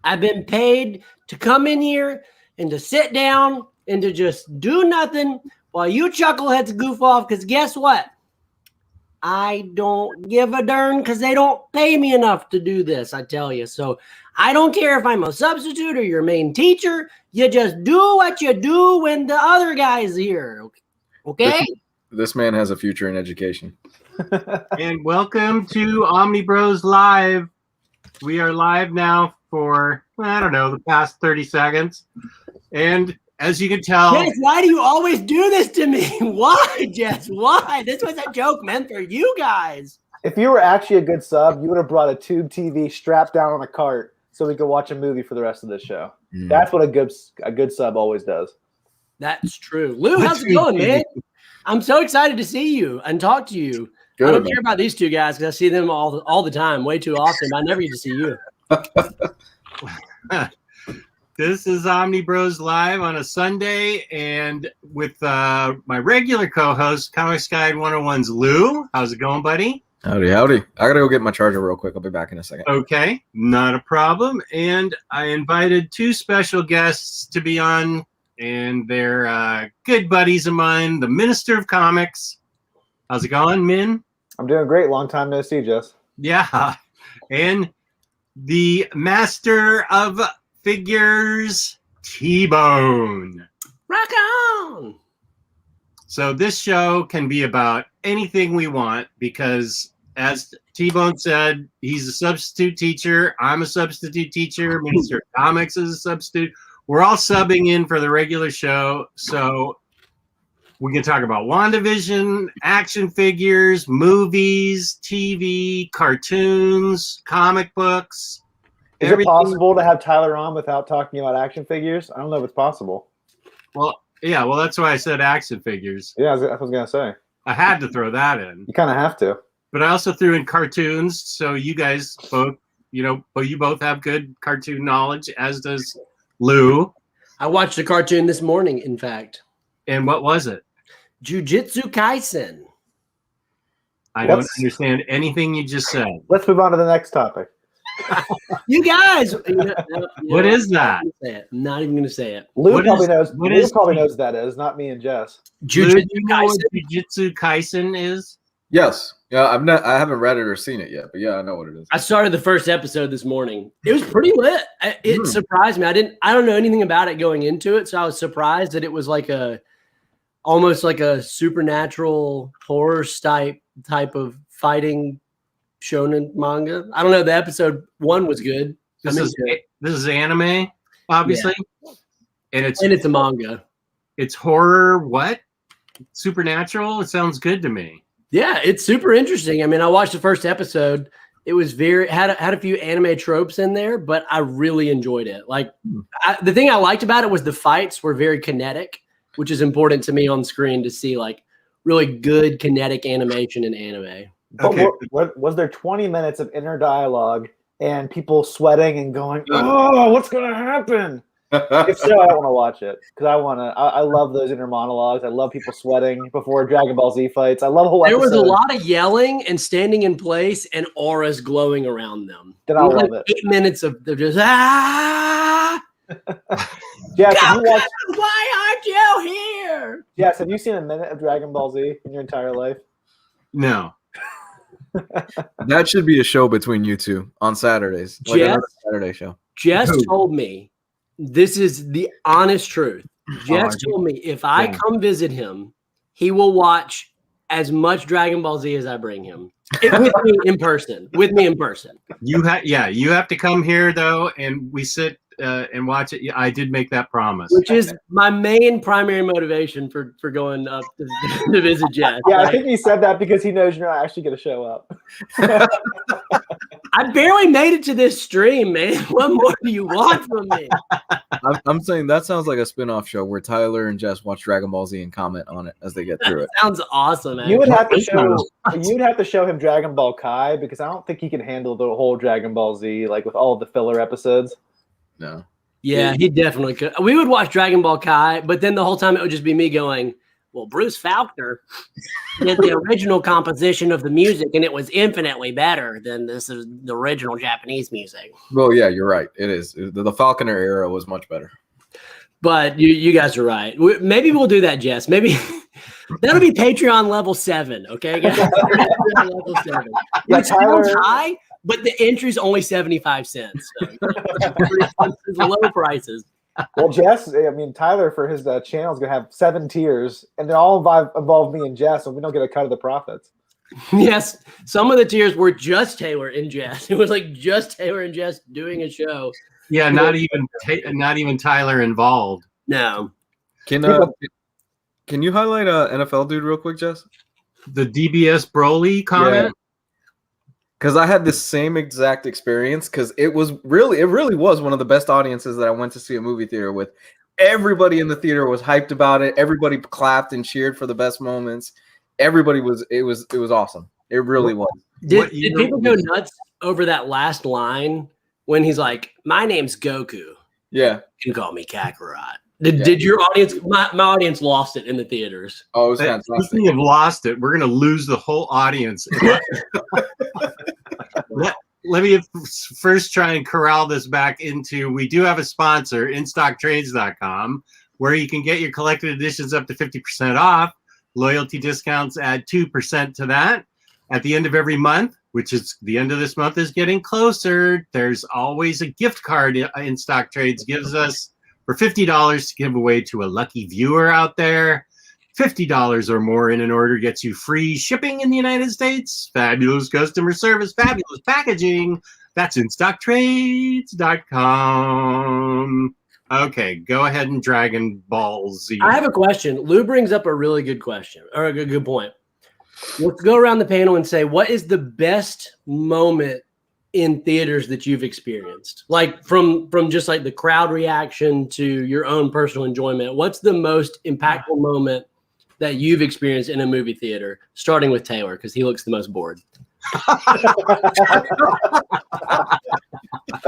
I've been paid to come in here and to sit down and to just do nothing while you chuckleheads goof off. Because guess what? I don't give a darn because they don't pay me enough to do this, I tell you. So I don't care if I'm a substitute or your main teacher. You just do what you do when the other guy's here. Okay? This man has a future in education. And welcome to Omni Bros Live. We are live now for, I don't know, the past 30 seconds. And as you can tell... Jess, why do you always do this to me? Why, Jess? Why? This was a joke meant for you guys. If you were actually a good sub, you would have brought a tube TV strapped down on a cart so we could watch a movie for the rest of the show. That's what a good sub always does. That's true. Lou, how's it going, man? I'm so excited to see you and talk to you. Good, I don't man. care about these two guys because I see them all the time, way too often. I never get to see you. This is Omni Bros Live on a Sunday, and with my regular co-host, Comics Guide 101's Lou. How's it going, buddy? Howdy, howdy. I gotta go get my charger real quick. I'll be back in a second. Okay, not a problem. And I invited two special guests to be on, and they're good buddies of mine, the Minister of Comics. How's it going, Min? I'm doing great. Long time no see, Jess. Yeah. And the Master of Figures, T-Bone. Rock on! So this show can be about anything we want because, as T-Bone said, he's a substitute teacher. I'm a substitute teacher. Minister of Comics is a substitute. We're all subbing in for the regular show. So we can talk about WandaVision, action figures, movies, TV, cartoons, comic books. Is it possible to have Tyler on without talking about action figures? I don't know if it's possible. Well, yeah, well, that's why I said action figures. Yeah, that's what I was going to say. I had to throw that in. You kind of have to. But I also threw in cartoons, so you guys both, you both have good cartoon knowledge, as does Lou. I watched a cartoon this morning, in fact. And what was it? Jujutsu Kaisen. I don't understand anything you just said. Let's move on to the next topic. You guys. What is that? I'm not even going to say it. Lou probably knows. Lou is probably knows what that is, not me and Jess. Lou, do you know what Jujutsu Kaisen is? Yes. Yeah, I haven't read it or seen it yet, but yeah, I know what it is. I started the first episode this morning. It was pretty lit. It surprised me. I don't know anything about it going into it, so I was surprised that it was like almost like a supernatural horror type of fighting shonen manga. I don't know. The episode 1 was good. This is anime, obviously, and it's a manga. It's horror. What? Supernatural? It sounds good to me. Yeah, it's super interesting. I mean, I watched the first episode. It was had a few anime tropes in there, but I really enjoyed it. Like the thing I liked about it was the fights were very kinetic, which is important to me on screen to see like really good kinetic animation in anime. Okay. What was there 20 minutes of inner dialogue and people sweating and going, "Oh, what's going to happen?" If so, I want to watch it because I love those inner monologues. I love people sweating before Dragon Ball Z fights. I love whole There episodes. was a lot of yelling and standing in place and auras glowing around them. Then I love it. 8 minutes of they're just Jess, why aren't you here? Jess, have you seen a minute of Dragon Ball Z in your entire life? No. That should be a show between you two on Saturdays. Like another Saturday show. Jess told me, this is the honest truth. Jess told me if I come visit him, he will watch as much Dragon Ball Z as I bring him. With me in person. You have to come here though, and we sit and watch it. I did make that promise, which is my main primary motivation for going up to visit Jess. Yeah, I think he said that because he knows you're not actually going to show up. I barely made it to this stream, man. What more do you want from me? I'm saying that sounds like a spin-off show where Tyler and Jess watch Dragon Ball Z and comment on it as they get through it. Sounds awesome. You'd have to show him Dragon Ball Kai because I don't think he can handle the whole Dragon Ball Z like with all the filler episodes. No. Yeah, he definitely could. We would watch Dragon Ball Kai, but then the whole time it would just be me going, Well, Bruce Faulkner did the original composition of the music, and it was infinitely better than this is the original Japanese music. Well, yeah, you're right. It is. The Falconer era was much better. But you guys are right. Maybe we'll do that, Jess. Maybe that'll be Patreon level 7. Okay, guys? Level 7. Yeah, Which sounds high, but the entry's only 75 cents. So low prices. Well, Jess, I mean, Tyler for his channel is going to have 7 tiers, and they all involve me and Jess, and we don't get a cut of the profits. Yes, some of the tiers were just Taylor and Jess. It was like just Taylor and Jess doing a show. Yeah, not even Tyler involved. No. Can you highlight NFL dude real quick, Jess? The DBS Broly comment. Because I had the same exact experience. Because it really was one of the best audiences that I went to see a movie theater with. Everybody in the theater was hyped about it. Everybody clapped and cheered for the best moments. Everybody was. It was awesome. It really was. Did people go nuts over that last line when he's like, "My name's Goku. Yeah, you can call me Kakarot." Did your audience? My audience lost it in the theaters. Oh, it was fantastic. Speaking of lost it, we're gonna lose the whole audience. Let me first try and corral this back into. We do have a sponsor, InStockTrades.com, where you can get your collected editions up to 50% off. Loyalty discounts add 2% to that. At the end of every month, which is the end of this month is getting closer, there's always a gift card in Stock Trades gives us for $50 to give away to a lucky viewer out there. $50 or more in an order gets you free shipping in the United States, fabulous customer service, fabulous packaging. That's InStockTrades.com. Okay, go ahead and Dragon Ball Z. I have a question. Lou brings up a really good question, or a good point. Let's go around the panel and say, what is the best moment in theaters that you've experienced? Like from just like the crowd reaction to your own personal enjoyment. What's the most impactful moment that you've experienced in a movie theater? Starting with Taylor, because he looks the most bored.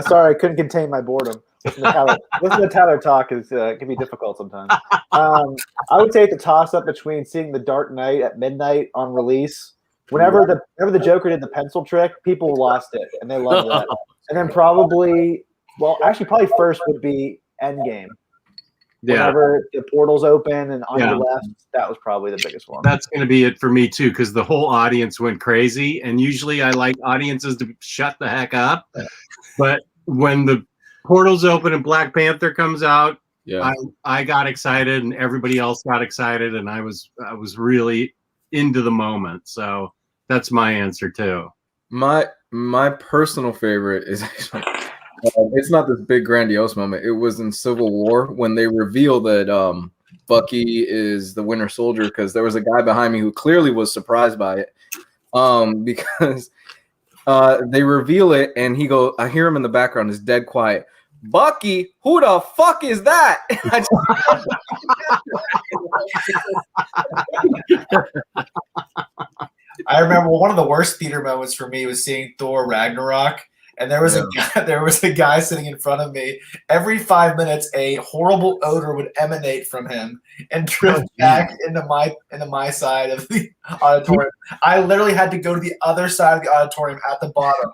Sorry, I couldn't contain my boredom. Listen to Tyler talk can be difficult sometimes. I would say it's a toss-up between seeing The Dark Knight at midnight on release. Whenever the Joker did the pencil trick, people lost it, and they loved that. And then probably first would be Endgame. Whenever the portals open and on your left, that was probably the biggest one. That's going to be it for me too, because the whole audience went crazy. And usually I like audiences to shut the heck up. But when the portals open and Black Panther comes out, I got excited, and everybody else got excited, and I was really into the moment. So that's my answer too. My personal favorite is actually. It's not this big grandiose moment. It was in Civil War when they reveal that Bucky is the Winter Soldier, because there was a guy behind me who clearly was surprised by it because they reveal it and I hear him in the background, is dead quiet. Bucky, who the fuck is that? I remember one of the worst theater moments for me was seeing Thor Ragnarok. And there was a guy sitting in front of me. Every 5 minutes, a horrible odor would emanate from him and drift back into my side of the auditorium. I literally had to go to the other side of the auditorium at the bottom,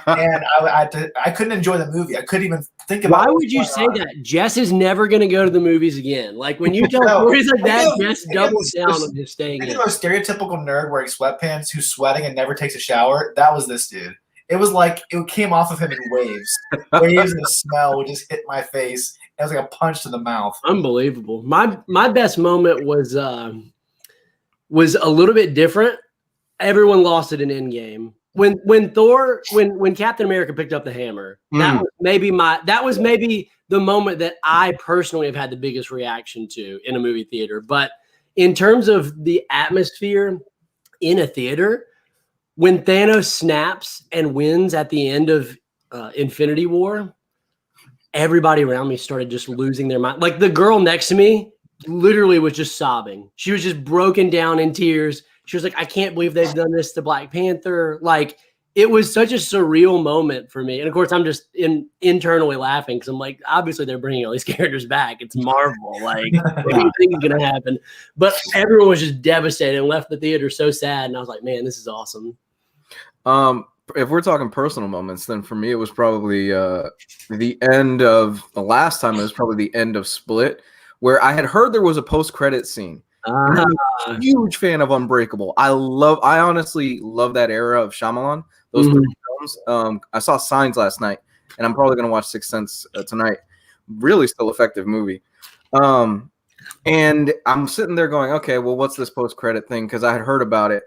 and I couldn't enjoy the movie. I couldn't even think about. Why would you say that? Jess is never going to go to the movies again. Like when you tell stories like that, Jess doubles down on his staying. Think of a stereotypical nerd wearing sweatpants who's sweating and never takes a shower. That was this dude. It was like it came off of him in waves. Waves and the smell would just hit my face. It was like a punch to the mouth. Unbelievable. My best moment was a little bit different. Everyone lost it in Endgame. When Captain America picked up the hammer, that was maybe the moment that I personally have had the biggest reaction to in a movie theater. But in terms of the atmosphere in a theater, when Thanos snaps and wins at the end of Infinity War, everybody around me started just losing their mind. Like the girl next to me literally was just sobbing. She was just broken down in tears. She was like, I can't believe they've done this to Black Panther. Like it was such a surreal moment for me. And of course, I'm just internally laughing because I'm like, obviously they're bringing all these characters back. It's Marvel. Like, what do you think is going to happen? But everyone was just devastated and left the theater so sad. And I was like, man, this is awesome. If we're talking personal moments, then for me, it was probably the end of the last time. It was probably the end of Split, where I had heard there was a post-credit scene. I'm a huge fan of Unbreakable. I honestly love that era of Shyamalan. Those three films. I saw Signs last night, and I'm probably gonna watch Sixth Sense tonight. Really, still effective movie. And I'm sitting there going, okay, well, what's this post-credit thing? Because I had heard about it.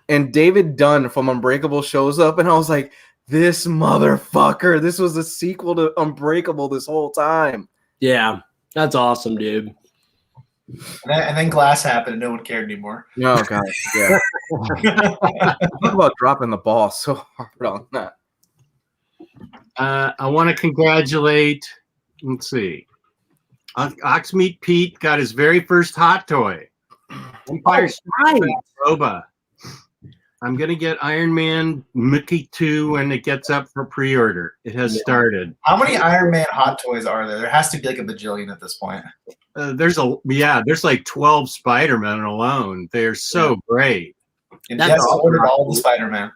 And David Dunn from Unbreakable shows up, and I was like, this motherfucker, this was a sequel to Unbreakable this whole time. Yeah, that's awesome, dude. And then Glass happened, and no one cared anymore. Oh, God, yeah. Talk about dropping the ball so hard on that. I want to congratulate, let's see, Oxmeat Pete got his very first hot toy. Empire Roba. I'm going to get Iron Man Mickey 2 when it gets up for pre-order. It has started. How many Iron Man hot toys are there? There has to be like a bajillion at this point. There's like 12 Spider-Man alone. They're so great. And Jess ordered all the Spider-Man.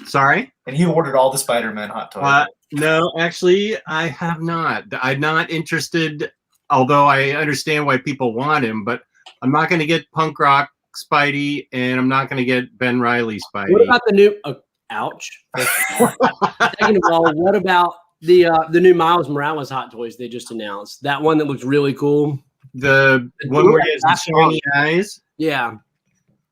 Sorry? And you ordered all the Spider-Man hot toys. No, actually, I have not. I'm not interested, although I understand why people want him, but I'm not going to get Punk Rock Spidey, and I'm not going to get Ben Riley Spidey. What about the new? Ouch. Second of all, what about the new Miles Morales hot toys they just announced? That one that looks really cool. The one where he has the shiny eyes. Yeah.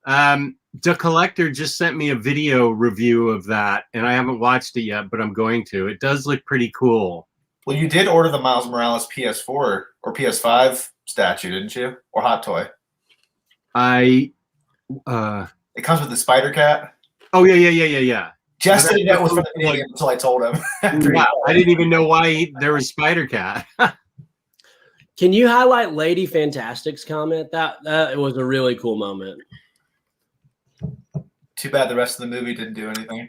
The Collector just sent me a video review of that, and I haven't watched it yet, but I'm going to. It does look pretty cool. Well, you did order the Miles Morales PS4 or PS5 statue, didn't you? Or hot toy? It comes with the Spider Cat. Oh yeah. Jess didn't know it was from the beginning until I told him. Wow, I didn't even know why there was Spider Cat. Can you highlight Lady Fantastic's comment? That it was a really cool moment. Too bad the rest of the movie didn't do anything.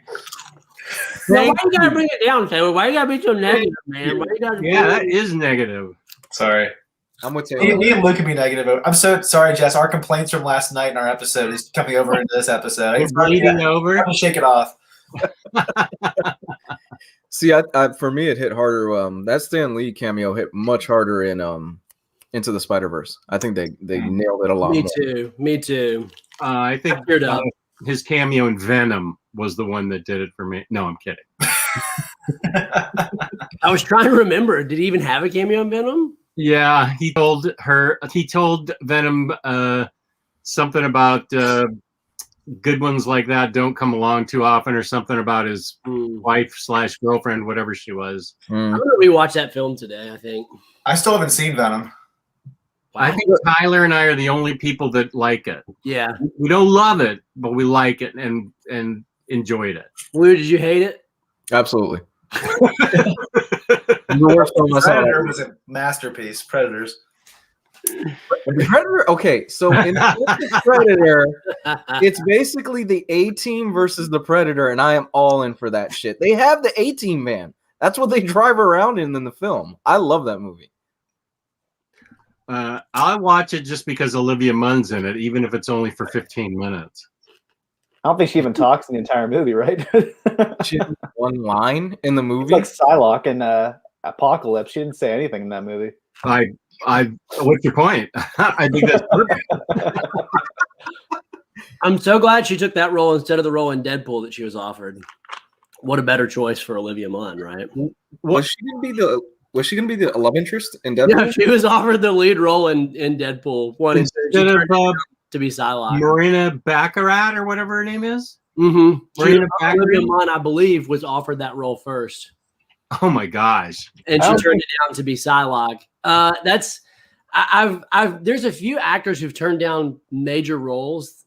Now, why you gotta bring it down, Taylor? Why you gotta be so negative, man? That is negative. Sorry. I'm with you. Me and Luke can be negative. I'm so sorry, Jess. Our complaints from last night in our episode is coming over into this episode. It's bleeding over. I'm gonna shake it off. See, I for me, it hit harder. That Stan Lee cameo hit much harder in Into the Spider-Verse. I think they nailed it a lot. Me too. I think his cameo in Venom was the one that did it for me. No, I'm kidding. I was trying to remember. Did he even have a cameo in Venom? Yeah, he told Venom something about good ones like that don't come along too often, or something about his wife/girlfriend, whatever she was. I'm gonna rewatch that film today. I think I still haven't seen Venom. I think Tyler and I are the only people that like it. Yeah, we don't love it, but we like it and enjoyed it. Lou, did you hate it? Absolutely. Predator was a masterpiece. Predators. Predator. Okay, so in Predator, it's basically the A-Team versus the Predator, and I am all in for that shit. They have the A-Team van. That's what they drive around in the film. I love that movie. I'll watch it just because Olivia Munn's in it, even if it's only for 15 minutes. I don't think she even talks in the entire movie, right? She had one line in the movie. It's like Psylocke in Apocalypse. She didn't say anything in that movie. What's your point? I think that's perfect. I'm so glad she took that role instead of the role in Deadpool that she was offered. What a better choice for Olivia Munn, right? Was she gonna be the love interest in Deadpool? Yeah, she was offered the lead role in Deadpool. Instead of to be Psylocke. Marina Baccarat or whatever her name is. Mm-hmm. Olivia Munn, I believe, was offered that role first. Oh my gosh! And she turned it down to be Psylocke. There's a few actors who've turned down major roles.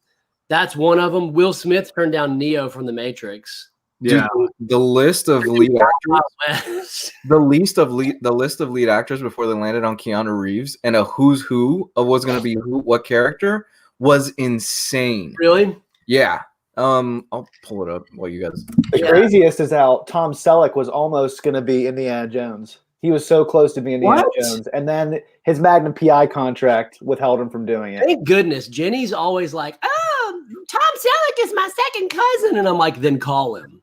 That's one of them. Will Smith turned down Neo from The Matrix. Yeah, the list of lead actors, the list of lead actors before they landed on Keanu Reeves and a who's who of what's going to be what character was insane. Really? Yeah. I'll pull it up while you guys. The craziest is how Tom Selleck was almost going to be Indiana Jones. He was so close to being Indiana Jones, and then his Magnum PI contract withheld him from doing it. Thank goodness. Jenny's always like, "Oh, Tom Selleck is my second cousin," and I'm like, "Then call him."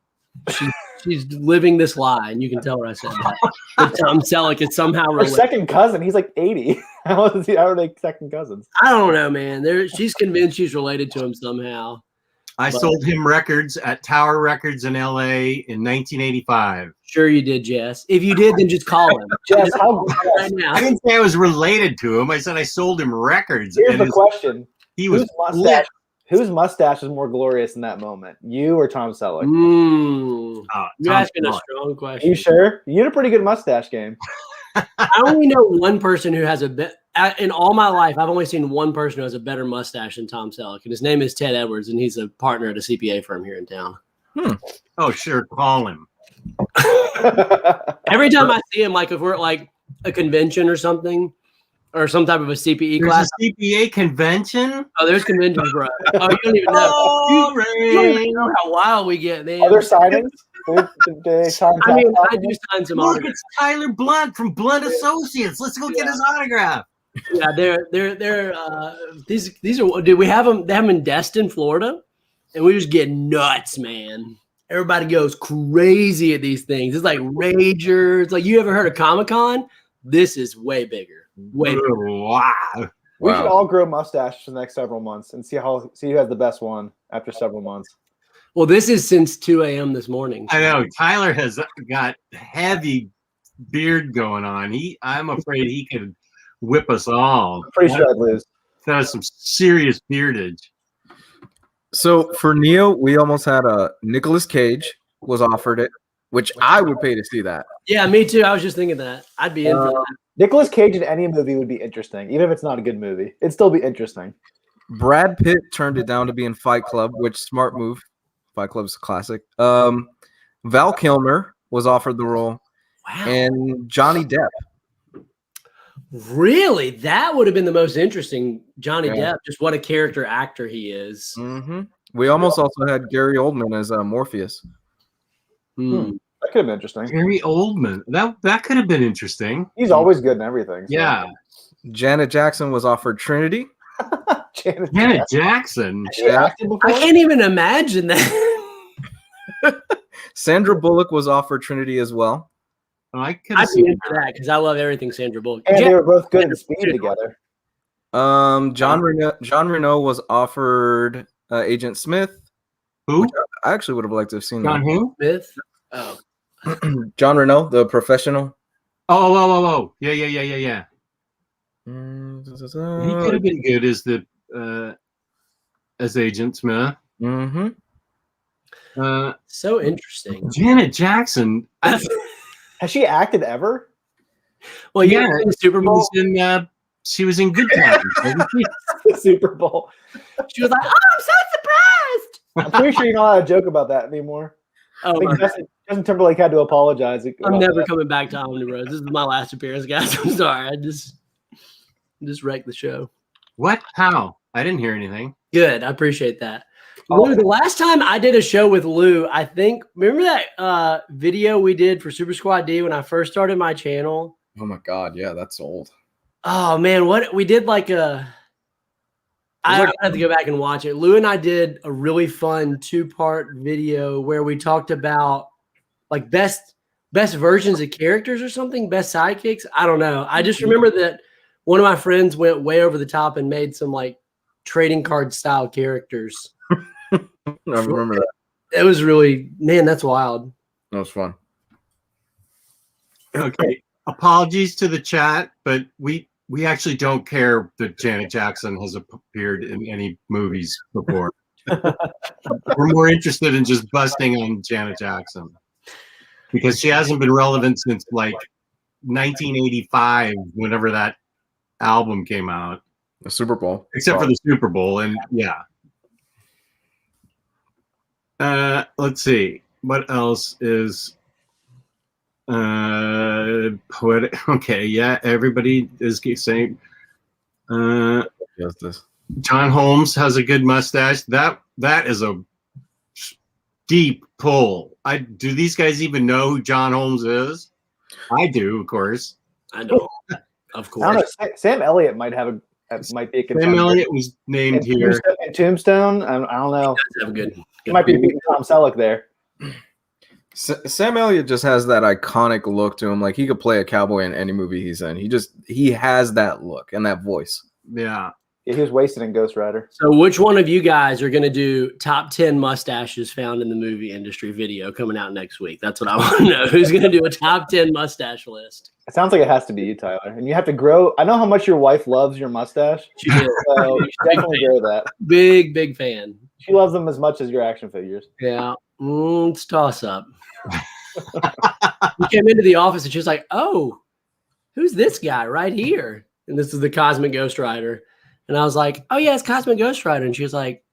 She's living this lie, and you can tell her I said that. But Tom Selleck is somehow Her related. second cousin. He's like 80. How are they second cousins? I don't know, man. She's convinced she's related to him somehow. I sold him records at Tower Records in LA in 1985. Sure you did, Jess. If you did, then just call him. Jess, how? Right now. I didn't say I was related to him. I said I sold him records. Here's the question: He was Whose mustache was more glorious in that moment, you or Tom Selleck? You're asking a strong question. You sure? You had a pretty good mustache game. I only know one person who has in all my life, I've only seen one person who has a better mustache than Tom Selleck, and his name is Ted Edwards, and he's a partner at a CPA firm here in town. Oh, sure, call him. Every time I see him, like if we're at like a convention or something, or some type of a CPE class. There's a CPA convention? Oh, there's conventions, bro. Oh, you don't even know. You don't even know how wild we get, man. Are there signings? I mean, I do sign some Look, autographs. it's Tyler Blunt from Blunt Associates. Let's go get his autograph. Yeah, they're these are. Dude, we have them. They have them in Destin, Florida, and we just get nuts, man. Everybody goes crazy at these things. It's like ragers. Like, you ever heard of Comic-Con? This is way bigger. Way bigger. Wow. We should all grow mustaches for the next several months and see who has the best one after several months. Well, this is since 2 a.m. this morning. I know Tyler has got heavy beard going on. I'm afraid he could whip us all. I'm pretty sure I'd lose. That was some serious beardage. So for Neo, we almost had Nicolas Cage was offered it, which I would pay to see that. Yeah, me too. I was just thinking that. I'd be in for that. Nicolas Cage in any movie would be interesting, even if it's not a good movie. It'd still be interesting. Brad Pitt turned it down to be in Fight Club, which smart move. Fight Club's a classic. Val Kilmer was offered the role, Wow. and Johnny Depp. Really? That would have been the most interesting. Johnny Depp, just what a character actor he is. Mm-hmm. We almost also had Gary Oldman as Morpheus. That could have been interesting. Gary Oldman. That could have been interesting. He's always good in everything. So. Yeah. Janet Jackson was offered Trinity. Janet Jackson. Has she acted before? I can't even imagine that. Sandra Bullock was offered Trinity as well. Oh, I could I'd have be seen in for that because I love everything Sandra Bullock. And they were both good in Speed together. John Reno was offered Agent Smith. who? I actually would have liked to have seen John that. who? Smith. Oh, John Reno, the professional. Oh. Yeah. He Mm-hmm. could have been good as as Agent Smith. so interesting. Janet Jackson. Has she acted ever? Well, yeah, in the Super Bowl, She was in Good Times. wasn't she? The Super Bowl. she was like, "Oh, I'm so surprised." I'm pretty sure you're not allowed to joke about that anymore. I Oh, think Justin Timberlake had to apologize. I'm never coming back to Omnibros. This is my last appearance, guys. I'm sorry. I just wrecked the show. What? How? I didn't hear anything. Good. I appreciate that. Lou, the last time I did a show with Lou, I think, remember that video we did for Super Squad D when I first started my channel? Oh my God, yeah, that's old. Oh man, what we did I have to go back and watch it. Lou and I did a really fun 2-part video where we talked about like best versions of characters or something, best sidekicks. I don't know. I just remember that one of my friends went way over the top and made some like trading card style characters. I remember that. It was really, man, that's wild. That was fun. Okay. Apologies to the chat, but we actually don't care that Janet Jackson has appeared in any movies before. We're more interested in just busting on Janet Jackson because she hasn't been relevant since like 1985, whenever that album came out. The Super Bowl. Except for the Super Bowl, and yeah. Let's see. What else is poetic? Okay, yeah, everybody is saying Justice. John Holmes has a good mustache. That is a deep pull. Do these guys even know who John Holmes is? I do, of course. I don't. Of I don't course. know. Sam Elliott might be a contender. Sam Elliott was named here. Tombstone. I don't know. Have good. He might be beating Tom Selleck there. Sam Elliott just has that iconic look to him. Like he could play a cowboy in any movie he's in. He has that look and that voice. Yeah. He was wasted in Ghost Rider. So which one of you guys are going to do top 10 mustaches found in the movie industry video coming out next week? That's what I want to know. Who's going to do a top 10 mustache list? It sounds like it has to be you, Tyler. And you have to grow. I know how much your wife loves your mustache. She did. So you should definitely grow that. Big fan. She loves them as much as your action figures. Yeah. It's toss up. We came into the office and she was like, oh, who's this guy right here? And this is the Cosmic Ghost Rider. And I was like, oh, yeah, it's Cosmic Ghost Rider. And she was like,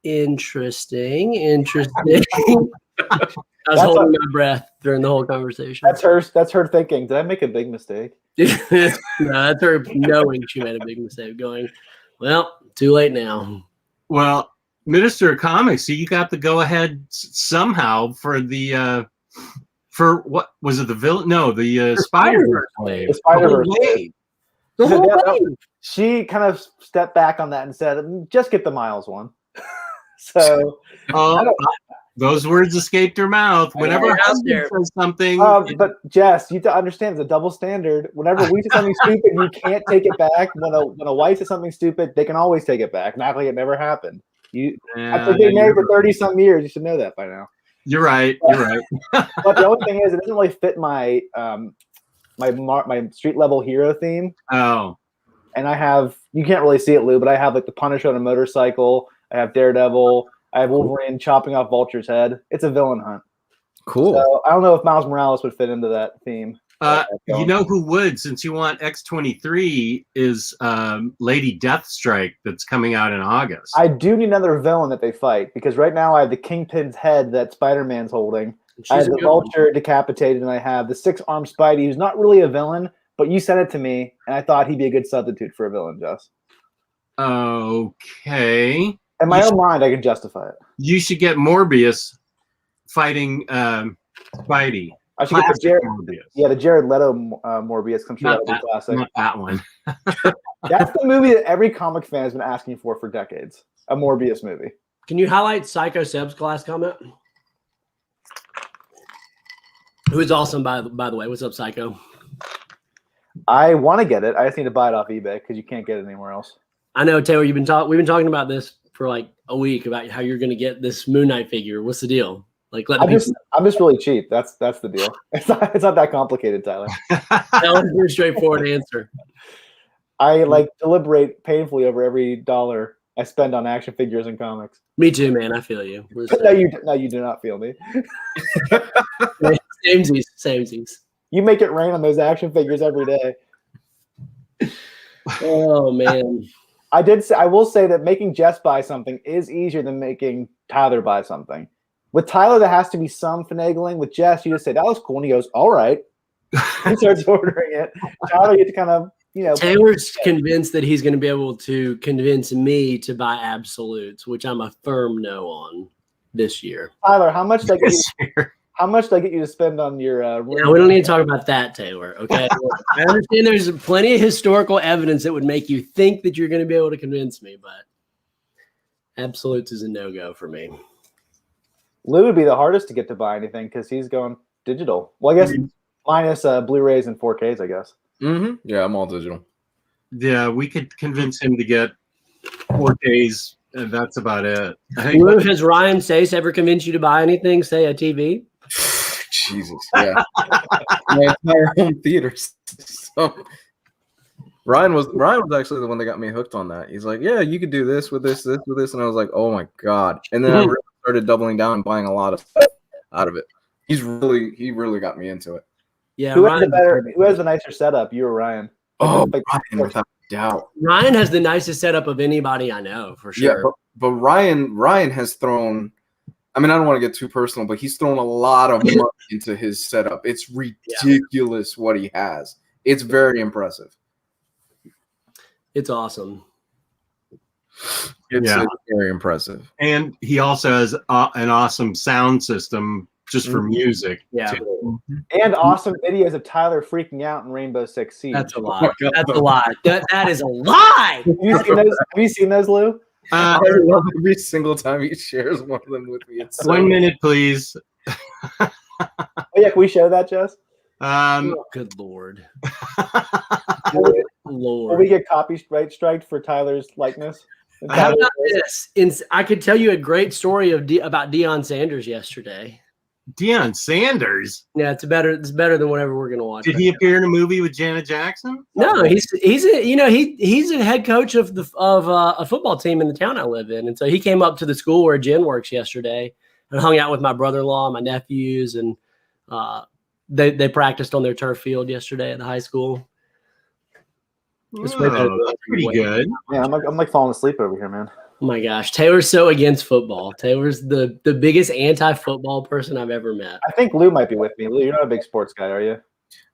interesting. I was holding my breath during the whole conversation. That's her thinking. Did I make a big mistake? No, that's her knowing she made a big mistake. Going, well, too late now. Well, Minister of Comics, so you got the go ahead somehow for the for what was it? The villain? No, the Spider-Verse wave. The Spider-Verse wave. The whole wave. She kind of stepped back on that and said, just get the Miles one. So those words escaped her mouth. Whenever Husband says something. But Jess, you have to understand it's a double standard. Whenever we say something stupid, you can't take it back. When a wife says something stupid, they can always take it back. Not like it never happened. After being married for 30-some years, you should know that by now. You're right. But the only thing is, it doesn't really fit my my street level hero theme. Oh. And I have, you can't really see it, Lou, but I have like the Punisher on a motorcycle. I have Daredevil. I have Wolverine chopping off Vulture's head. It's a villain hunt. Cool. So I don't know if Miles Morales would fit into that theme. You know who would, since you want X-23, is Lady Deathstrike that's coming out in August. I do need another villain that they fight, because right now I have the Kingpin's head that Spider-Man's holding. I have the Vulture decapitated, and I have the 6-armed Spidey, who's not really a villain, but you sent it to me, and I thought he'd be a good substitute for a villain, Jess. Okay. In my own mind, I can justify it. You should get Morbius fighting Spidey. I should get the Jared Leto Morbius comes out of the classic. Not that one. That's the movie that every comic fan has been asking for decades. A Morbius movie. Can you highlight Psycho Seb's last comment? Who is awesome, by the way. What's up, Psycho? I want to get it. I just need to buy it off eBay because you can't get it anywhere else. I know, Taylor. We've been talking about this for like a week about how you're going to get this Moon Knight figure. What's the deal? Like, I'm just really cheap. That's the deal. It's not that complicated, Tyler. That was a pretty straightforward answer. I deliberate painfully over every dollar I spend on action figures and comics. Me too, man. I feel you. No, you do not feel me. Samesies. You make it rain on those action figures every day. Oh man. I will say that making Jess buy something is easier than making Tyler buy something. With Tyler, there has to be some finagling. With Jess, you just say, that was cool. And he goes, all right. He starts ordering it. Tyler, you have to kind of, Taylor's convinced that he's going to be able to convince me to buy absolutes, which I'm a firm no on this year. Tyler, how much did I get you to spend on your we don't need to talk about that, Taylor. Okay. I understand there's plenty of historical evidence that would make you think that you're going to be able to convince me, but absolutes is a no-go for me. Lou would be the hardest to get to buy anything because he's going digital. Well, I guess minus Blu-rays and 4Ks, I guess. Mm-hmm. Yeah, I'm all digital. Yeah, we could convince him to get 4Ks, and that's about it. Lou, has Ryan Sace ever convinced you to buy anything, say a TV? Jesus, yeah. My entire home theater. So Ryan was actually the one that got me hooked on that. He's like, yeah, you could do this with this, and I was like, oh my god. And then I really started doubling down and buying a lot of stuff out of it. He really got me into it. Yeah, who has the nicer setup, you or Ryan? Oh, Ryan, without doubt. Ryan has the nicest setup of anybody I know, for sure. Yeah, but Ryan has thrown. I mean, I don't want to get too personal, but he's thrown a lot of money into his setup. It's ridiculous what he has. It's very impressive. It's awesome. It's Yeah. very impressive. And he also has an awesome sound system just for music. Yeah. too. And awesome videos of Tyler freaking out in Rainbow Six Siege. That's a lie. That's a lie. That is a lie. Have you seen those, Lou? I love every single time he shares one of them with me. It's so 1 minute, please. Oh, yeah, can we show that, Jess? Oh, good Lord. Will Lord. we get copyright striked for Tyler's likeness? And How Tyler's about voice? this? I could tell you a great story about Deion Sanders yesterday. Deion Sanders. Yeah, it's better than whatever we're gonna watch. Did he appear in a movie with Janet Jackson? No, he's a head coach of a football team in the town I live in, and so he came up to the school where Jen works yesterday and hung out with my brother-in-law, my nephews, and they practiced on their turf field yesterday at the high school. It's way better than That's pretty good. Yeah, I'm like falling asleep over here, man. Oh my gosh, Taylor's so against football. Taylor's the biggest anti-football person I've ever met. I think Lou might be with me. Lou, you're not a big sports guy, are you?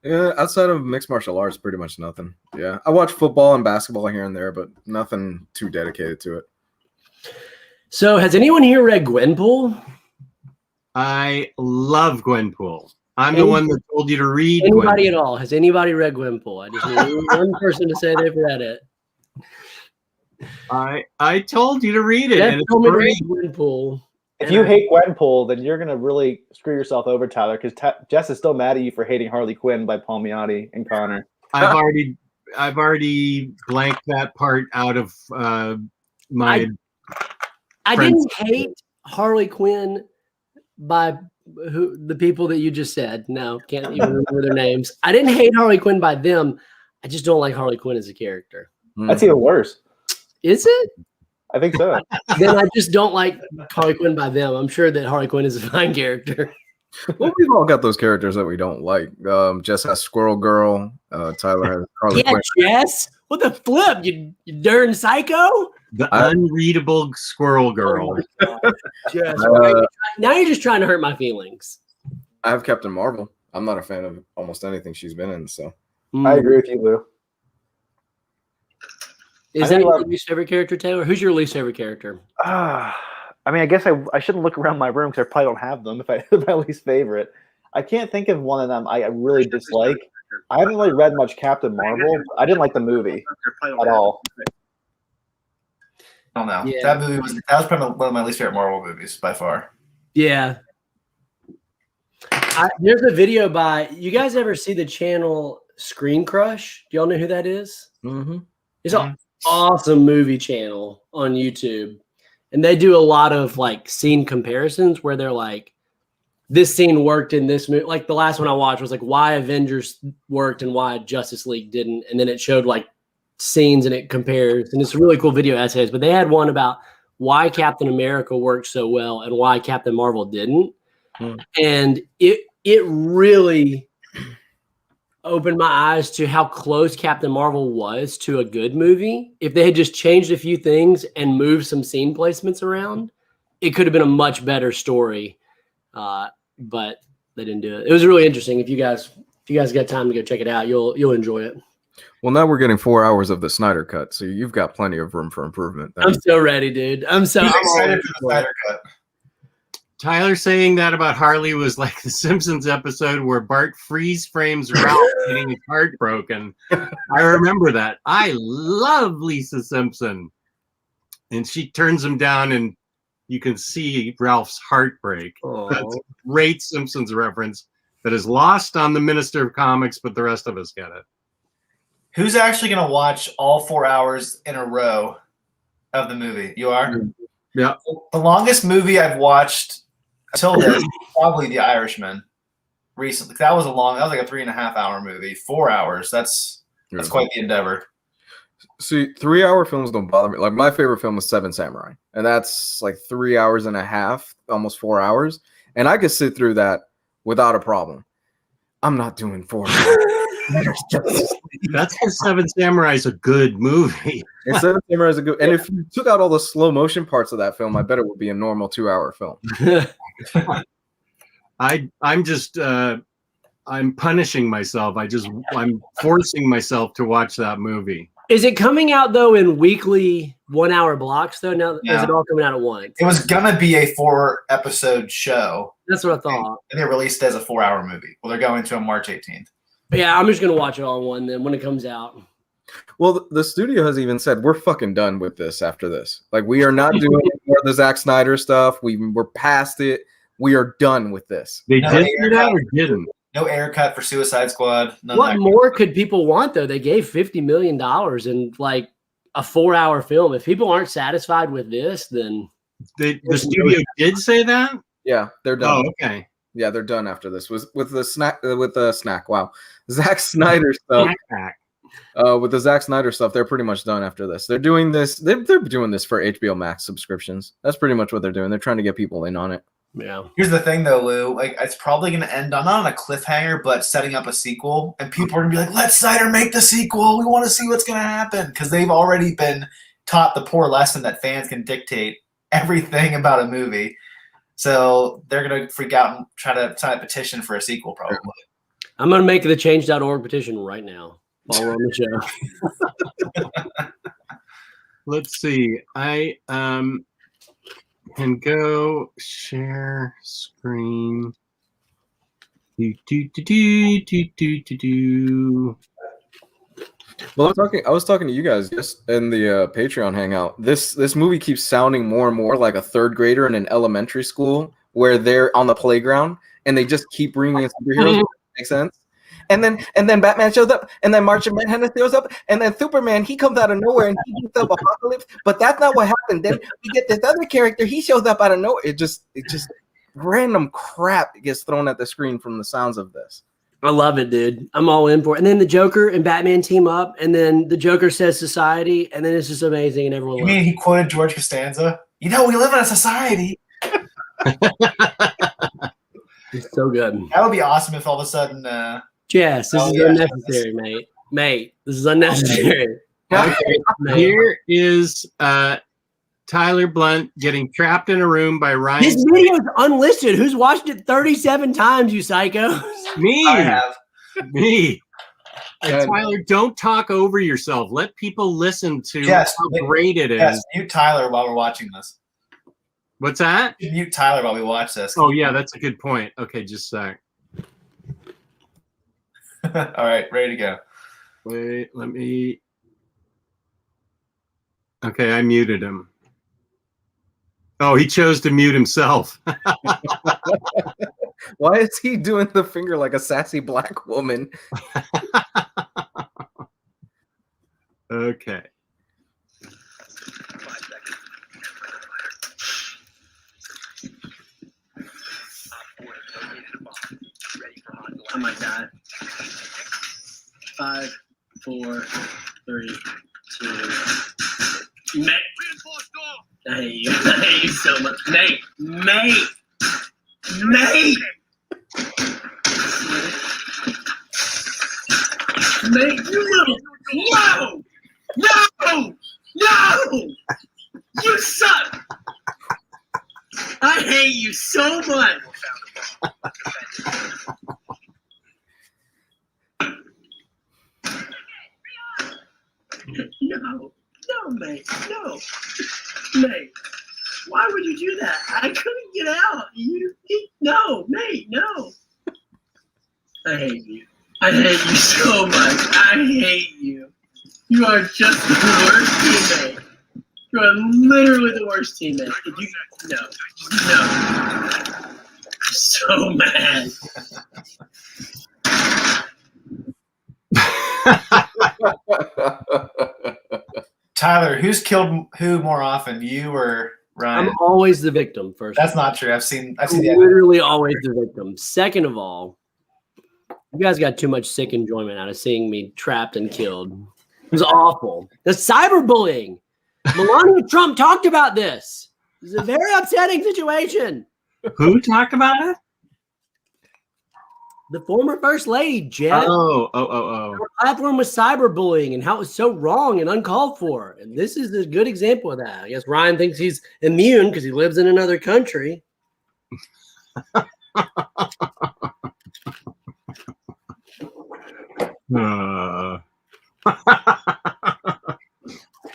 Yeah, outside of mixed martial arts, pretty much nothing. Yeah, I watch football and basketball here and there, but nothing too dedicated to it. So, has anyone here read Gwenpool? I love Gwenpool. I'm the one that told you to read Anybody Gwenpool. at all? Has anybody read Gwenpool? I just need one person to say they've read it. I told you to read it. Jess And it's told me to great. read Gwenpool. If you hate Gwenpool, then you're gonna really screw yourself over, Tyler, because Jess is still mad at you for hating Harley Quinn by Palmiotti and Connor. I've already blanked that part out of my. I Friends. didn't hate Harley Quinn by the people that you just said. No, can't even remember their names. I didn't hate Harley Quinn by them. I just don't like Harley Quinn as a character. That's even worse. Is it? I think so. Then I just don't like Harley Quinn by them. I'm sure that Harley Quinn is a fine character. Well, we've all got those characters that we don't like. Jess has Squirrel Girl. Tyler has Harley Yeah, Quinn. Jess. What the flip? You darn psycho. The unreadable Squirrel Girl. Jess, now you're just trying to hurt my feelings. I have Captain Marvel. I'm not a fan of almost anything she's been in. So I agree with you, Lou. Is that your least favorite character, Taylor? Who's your least favorite character? I mean, I guess I shouldn't look around my room because I probably don't have them if I my least favorite. I can't think of one of them I really dislike. I haven't really read much Captain Marvel. I didn't like the movie at all. I don't know. Yeah. That movie was probably one of my least favorite Marvel movies by far. Yeah. There's a video by, you guys ever see the channel Screen Crush? Do y'all know who that is? mm-hmm. It's an awesome movie channel on YouTube. And they do a lot of like scene comparisons where they're like, this scene worked in this movie. Like the last one I watched was like why Avengers worked and why Justice League didn't. And then it showed like scenes and it compares. And it's a really cool video essays. But they had one about why Captain America worked so well and why Captain Marvel didn't. And it really opened my eyes to how close Captain Marvel was to a good movie. If they had just changed a few things and moved some scene placements around, it could have been a much better story. But they didn't do it. It was really interesting. If you guys got time to go check it out, you'll enjoy it. Well, now we're getting 4 hours of the Snyder Cut, so you've got plenty of room for improvement. I'm so ready, dude. I'm Excited for the Snyder Cut. Tyler saying that about Harley was like the Simpsons episode where Bart freeze frames Ralph getting his heart broken. I remember that. I love Lisa Simpson. And she turns him down and you can see Ralph's heartbreak. That's a great Simpsons reference that is lost on the Minister of Comics, but the rest of us get it. Who's actually going to watch all 4 hours in a row of the movie? You are? Yeah. The longest movie I've watched until this is probably The Irishman. Recently, that was like a 3.5 hour movie. 4 hours. That's quite the endeavor. See, 3 hour films don't bother me. Like my favorite film was Seven Samurai, and that's like 3 hours and a half, almost 4 hours, and I could sit through that without a problem. I'm not doing 4 hours. That's because Seven Samurai is a good movie. And Seven Samurai is a good. And if you took out all the slow motion parts of that film, I bet it would be a normal 2 hour film. I'm punishing myself. I'm forcing myself to watch that movie. Is it coming out though in weekly 1 hour blocks though? Now Yeah. is it all coming out at once? It was gonna be a 4-episode show, That's what I thought. and they released it as a 4-hour movie. Well, they're going to on March 18th. Yeah, I'm just gonna watch it all in one then when it comes out. Well, the studio has even said we're fucking done with this after this. Like, we are not doing more of the Zack Snyder stuff. We're past it. We are done with this. They No, did they do that or didn't? No air cut for Suicide Squad. None of What that. more could people want though? They gave $50 million in like a 4-hour film. If people aren't satisfied with this, then The studio did say that? Yeah, they're done. Oh, okay. Yeah, they're done after this. With the snack. Wow, Zack Snyder stuff. With the Zack Snyder stuff, they're pretty much done after this. They're doing this. They're doing this for HBO Max subscriptions. That's pretty much what they're doing. They're trying to get people in on it. yeah. Here's the thing, though, Lou. Like, it's probably going to end on not on a cliffhanger, but setting up a sequel. And people are going to be like, "Let Snyder make the sequel. We want to see what's going to happen," because they've already been taught the poor lesson that fans can dictate everything about a movie. So they're going to freak out and try to sign a petition for a sequel, probably. I'm gonna make the change.org petition right now while we're on the show. Let's see. I can go share screen. Do. Well, I was talking to you guys just in the Patreon hangout. This movie keeps sounding more and more like a third grader in an elementary school where they're on the playground and they just keep bringing in superheroes. Makes sense. And then Batman shows up, and then Martian Manhunter shows up, and then Superman, he comes out of nowhere and he beats up Apocalypse. But that's not what happened. Then we get this other character, he shows up out of nowhere. It just random crap gets thrown at the screen from the sounds of this. I love it, dude. I'm all in for it. And then the Joker and Batman team up, and then the Joker says society, and then it's just amazing, and everyone You loves mean it. he quoted George Costanza? You know, we live in a society. It's so good. That would be awesome if all of a sudden. Jess, this is unnecessary, mate. Mate, this is unnecessary. Okay, Mate. here is Tyler Blunt getting trapped in a room by Ryan. This video is unlisted. Who's watched it 37 times, you psychos? Me. I have. Me. And And- Tyler, don't talk over yourself. Let people listen to Yes, how great it is. Yes, mute Tyler while we're watching this. What's that? Mute Tyler while we watch this. Oh, yeah, that's a good point. Okay, just a sec. All right, ready to go. Wait, let me. Okay, I muted him. Oh, he chose to mute himself. Why is he doing the finger like a sassy black woman? Okay. Oh my god. 5, 4, 3, 2. Mate. I hate you. I hate you so much. Mate. Mate. Mate. Mate, you little. No! No! No! You suck! I hate you so much. No, mate, no, mate. Why would you do that? I couldn't get out. No, mate, no. I hate you. I hate you so much. I hate you. You are just the worst teammate. You are literally the worst teammate. No. I'm so mad. Tyler, who's killed who more often, you or Ryan? I'm always the victim, first. That's not true. I've seen I'm the evidence. literally always the victim. Second of all, you guys got too much sick enjoyment out of seeing me trapped and killed. It was awful. The cyberbullying. Melania Trump talked about this. It's a very upsetting situation. Who talked about it? The former first lady, Jess, Oh. her platform was cyberbullying and how it was so wrong and uncalled for. And this is a good example of that. I guess Ryan thinks he's immune because he lives in another country.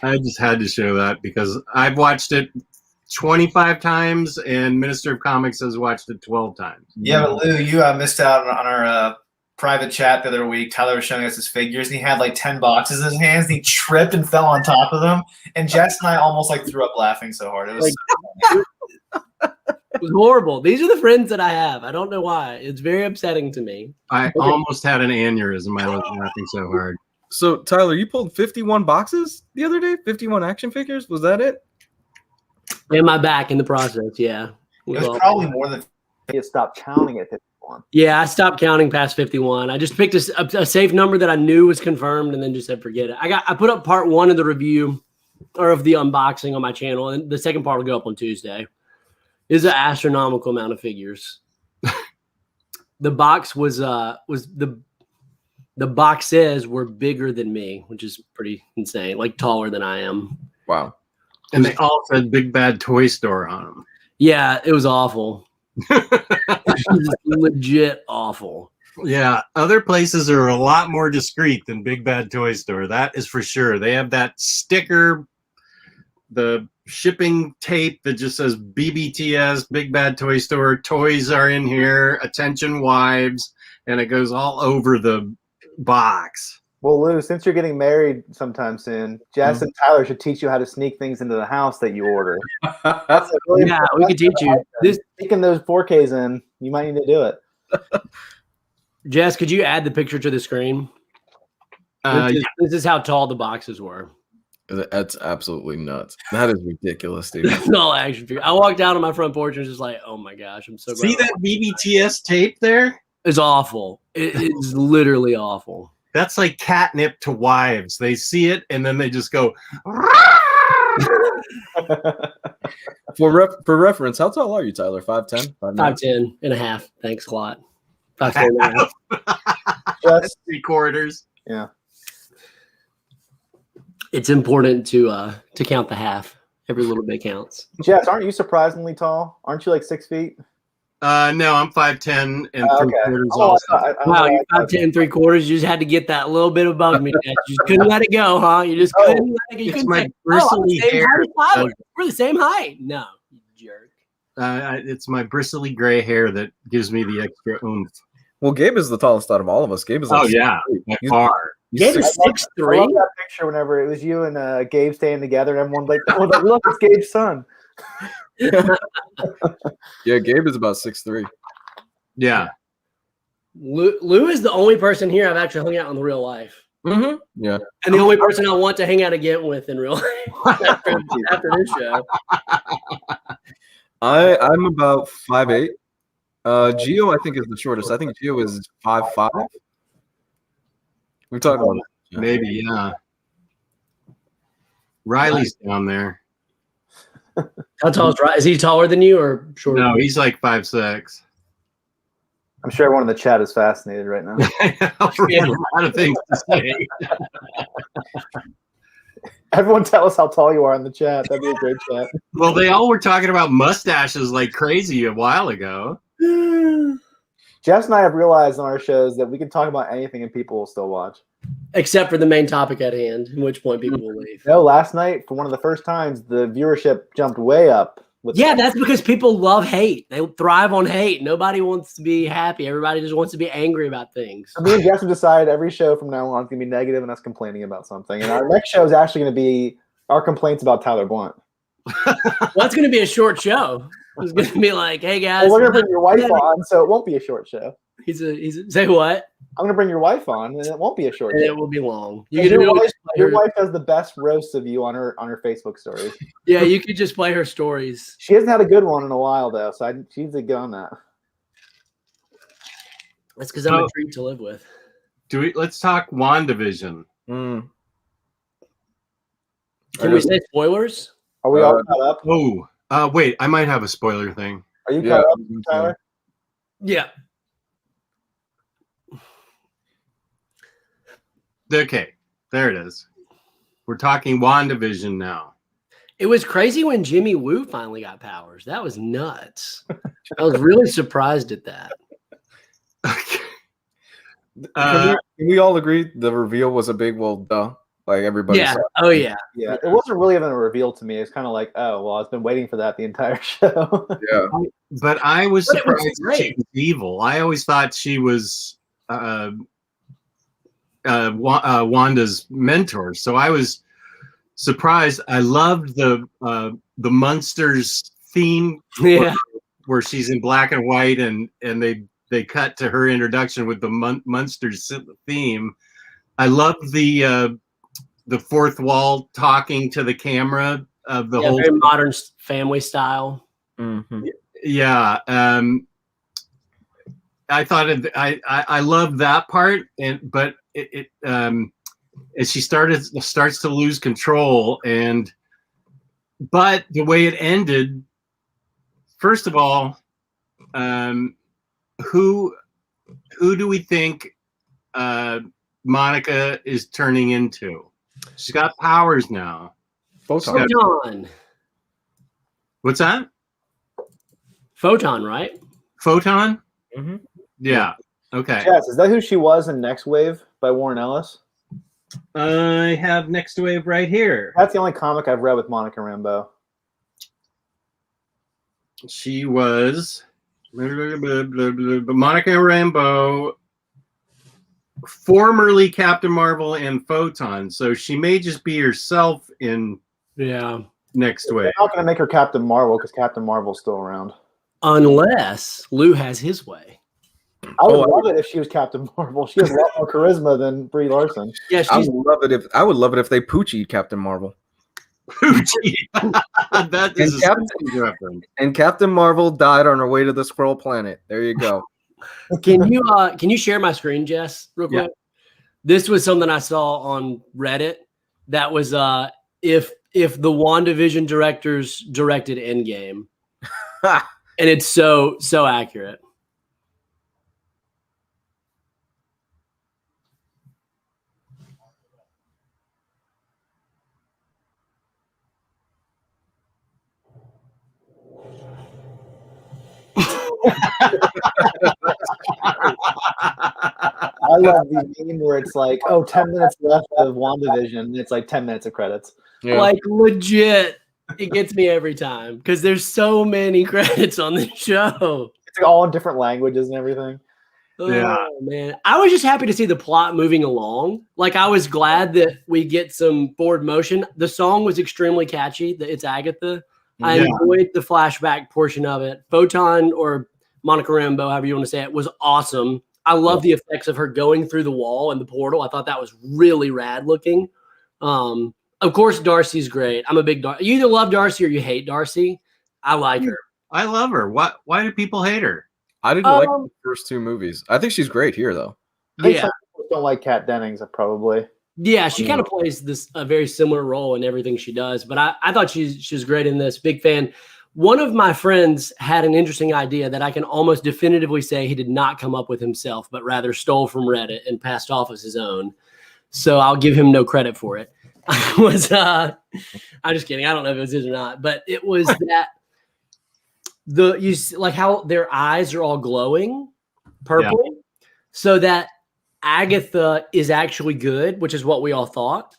I just had to show that because I've watched it 25 times and Minister of Comics has watched it 12 times. Yeah, but Lou, you missed out on our private chat the other week. Tyler was showing us his figures, and he had like 10 boxes in his hands, and he tripped and fell on top of them. And Jess and I almost like threw up laughing so hard. It was It was horrible. These are the friends that I have. I don't know why. It's very upsetting to me. I almost had an aneurysm. I was laughing so hard. So Tyler, you pulled 51 boxes the other day. 51 action figures. Was that it? In my back in the process, yeah. it was probably more than You stopped counting at 51. Yeah, I stopped counting past 51. I just picked a safe number that I knew was confirmed and then just said forget it. I put up part 1 of the review or of the unboxing on my channel, and the second part will go up on Tuesday. It's an astronomical amount of figures. The box was the boxes were bigger than me, which is pretty insane, like taller than I am. Wow. And they all said Big Bad Toy Store on them. Yeah, it was awful. It was legit awful. Yeah, other places are a lot more discreet than Big Bad Toy Store. That is for sure. They have that sticker, the shipping tape that just says BBTS, Big Bad Toy Store, toys are in here, attention wives, and it goes all over the box. Well, Lou, since you're getting married sometime soon, Jess and Tyler should teach you how to sneak things into the house that you order. That's really Yeah, we could teach you. Sneaking those 4Ks in, you might need to do it. Jess, could you add the picture to the screen? This is how tall the boxes were. That's absolutely nuts. That is ridiculous, dude. No action figure. I walked out on my front porch and was just like, oh my gosh, I'm so glad. See that BBTS tape there? It's awful. It's literally awful. That's like catnip to wives. They see it and then they just go. For reference, how tall are you, Tyler? 5'10"? 5'10" and a half. Thanks a lot. 5'10" and a half. That's 3/4. Yeah. It's important to count the half. Every little bit counts. Jess, aren't you surprisingly tall? Aren't you like 6 feet? No, I'm 5'10" and 3/4 Oh, also. Wow, you're 5'10" 3/4. You just had to get that a little bit above me. You just couldn't let it go, huh? You just couldn't let it go. You It's couldn't my say, bristly hair. We're the same height. No, you jerk. It's my bristly gray hair that gives me the extra oomph. Well, Gabe is the tallest out of all of us. Gabe is like by far. Gabe is I 6'3". love that picture whenever it was you and Gabe staying together and everyone like, oh, look, it's Gabe's son. Yeah, Gabe is about 6'3". Yeah. Lou is the only person here I've actually hung out in real life. Mm-hmm. Yeah. And the only person I want to hang out again with in real life after this show. I'm about 5'8". Gio, I think, is the shortest. I think Gio is 5'5". We're talking about that. Maybe, yeah. Ryley's down there. How tall is Ryley? Is he taller than you or shorter? No, he's like 5'6". I'm sure everyone in the chat is fascinated right now. We have a lot of things to say. Everyone tell us how tall you are in the chat. That'd be a great chat. Well, they all were talking about mustaches like crazy a while ago. Jess and I have realized on our shows that we can talk about anything and people will still watch. Except for the main topic at hand, at which point people will leave. No, last night, for one of the first times, the viewership jumped way up. Yeah, that's because people love hate. They thrive on hate. Nobody wants to be happy. Everybody just wants to be angry about things. Me and Jess have decided every show from now on is going to be negative and us complaining about something. And our next show is actually going to be our complaints about Tyler Blunt. Well, it's going to be a short show. It's going to be like, hey, guys. Well, we're going to bring your wife on, so it won't be a short show. Say what? I'm going to bring your wife on, and it won't be a short show. It will be long. Your wife has the best roasts of you on her Facebook stories. Yeah, you could just play her stories. She hasn't had a good one in a while, though, so she needs to get on that. That's because I'm a treat to live with. Let's talk WandaVision. Mm. Can we say spoilers? Are we all caught up? Oh, wait, I might have a spoiler thing. Are you caught up, Tyler? Yeah. Okay, there it is. We're talking WandaVision now. It was crazy when Jimmy Woo finally got powers. That was nuts. I was really surprised at that. Can we all agree the reveal was a big, well, duh? Like everybody. Yeah. saw. Oh yeah. Yeah, it wasn't really even a reveal to me. It's kind of like, oh well, I've been waiting for that the entire show. Yeah. But I was But it was surprised that she great. was evil. I always thought she was Wanda's mentor. So I was surprised. I loved the Munsters theme Yeah. where she's in black and white, and they cut to her introduction with the Munsters theme. I love the fourth wall talking to the camera of the whole. Very modern family style. Mm-hmm. Yeah. I thought I loved that part, but as she starts to lose control, but the way it ended, first of all, who do we think Monica is turning into? She's got powers now. Photon. What's that? Photon, right? Photon? Mm-hmm. Yeah. Okay. Jess, is that who she was in Next Wave by Warren Ellis? I have Next Wave right here. That's the only comic I've read with Monica Rambeau. She was Monica Rambeau, formerly Captain Marvel and Photon. So she may just be herself in Next Wave. They're not going to make her Captain Marvel because Captain Marvel's still around. Unless Lou has his way. I would love it if she was Captain Marvel. She has a lot more charisma than Brie Larson. Yeah, I would love it if they poochied Captain Marvel. That is a reference. And Captain Marvel died on her way to the Skrull planet. There you go. Can you share my screen, Jess, real quick? This was something I saw on Reddit. That was if the WandaVision directors directed Endgame. And it's so accurate. I love the meme where it's like, 10 minutes left of WandaVision, and it's like 10 minutes of credits. Yeah. Like legit, it gets me every time because there's so many credits on this show. It's like all in different languages and everything. Yeah. Oh, man. I was just happy to see the plot moving along. Like, I was glad that we get some forward motion. The song was extremely catchy. It's Agatha. I enjoyed the flashback portion of it. Photon, or Monica Rambeau, however you want to say it, was awesome. I love the effects of her going through the wall and the portal. I thought that was really rad looking. Of course, Darcy's great. I'm a big Darcy. You either love Darcy or you hate Darcy. I like her. I love her. Why do people hate her? I didn't like the first two movies. I think she's great here, though. I think some people don't like Kat Dennings, probably. Yeah, she kind of plays a very similar role in everything she does. But I thought she's great in this. Big fan. One of my friends had an interesting idea that I can almost definitively say he did not come up with himself, but rather stole from Reddit and passed off as his own. So I'll give him no credit for it. I'm just kidding. I don't know if it was his or not, but it was that you see, like how their eyes are all glowing purple, so that Agatha is actually good, which is what we all thought,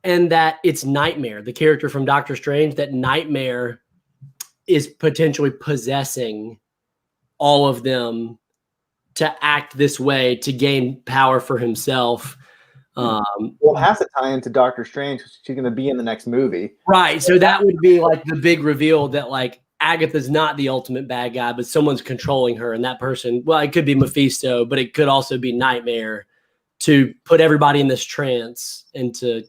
and that it's Nightmare, the character from Doctor Strange, that Nightmare is potentially possessing all of them to act this way to gain power for himself. Well, it has to tie into Doctor Strange because she's going to be in the next movie. Right. So that would be like the big reveal that like Agatha's not the ultimate bad guy, but someone's controlling her. And that person, well, it could be Mephisto, but it could also be Nightmare to put everybody in this trance and to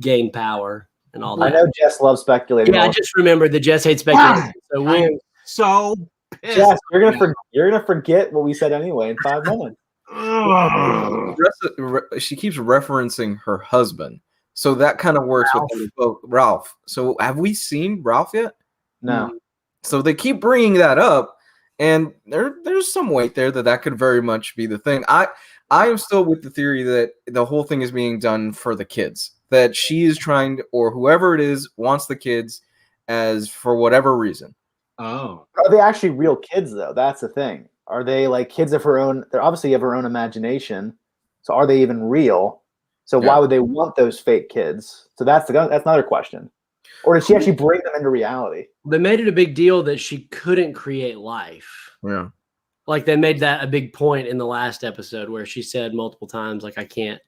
gain power and all that. I know Jess loves speculating. Yeah, I just remembered that Jess hates speculation. So I'm so pissed. Jess, you're gonna forget what we said anyway in 5 minutes. She keeps referencing her husband, so that kind of works with Ralph. So have we seen Ralph yet? No. So they keep bringing that up, and there's some weight there that could very much be the thing. I am still with the theory that the whole thing is being done for the kids, that she is trying to, or whoever it is wants the kids as for whatever reason. Oh, Are they actually real kids though? That's the thing. Are they like kids of her own? They obviously have her own imagination. So are they even real? So why would they want those fake kids? So that's another question. Or did she actually bring them into reality? They made it a big deal that she couldn't create life. Yeah. Like they made that a big point in the last episode where she said multiple times, like, I can't.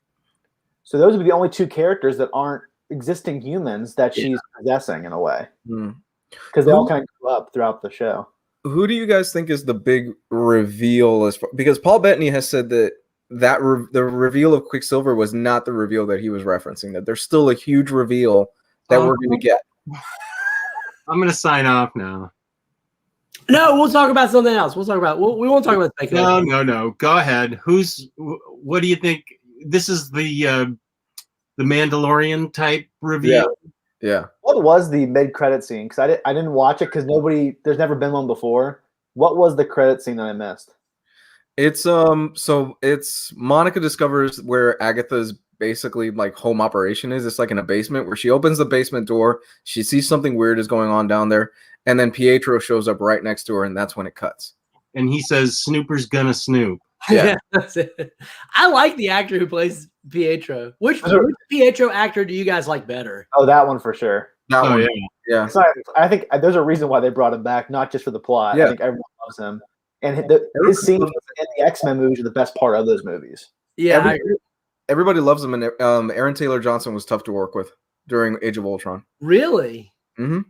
So those would be the only two characters that aren't existing humans that she's possessing in a way. Because they all kind of grew up throughout the show. Who do you guys think is the big reveal? Because Paul Bettany has said that the reveal of Quicksilver was not the reveal that he was referencing, that there's still a huge reveal that we're going to get. I'm going to sign off now. No, we'll talk about something else. We won't talk about speculation. No. Go ahead. What do you think? This is the Mandalorian type reveal. Yeah. What was the mid-credit scene? Because I didn't watch it because there's never been one before. What was the credit scene that I missed? It's Monica discovers where Agatha's basically like home operation is. It's like in a basement where she opens the basement door, she sees something weird is going on down there, and then Pietro shows up right next to her, and that's when it cuts. And he says, "Snooper's gonna snoop." Yeah. That's it. I like the actor who plays Pietro. Which Pietro actor do you guys like better? Oh, that one for sure. Yeah. So I think there's a reason why they brought him back, not just for the plot. Yeah. I think everyone loves him. And his scenes in the X-Men movies are the best part of those movies. Yeah, everybody loves him, and Aaron Taylor Johnson was tough to work with during Age of Ultron. Really? Mm-hmm.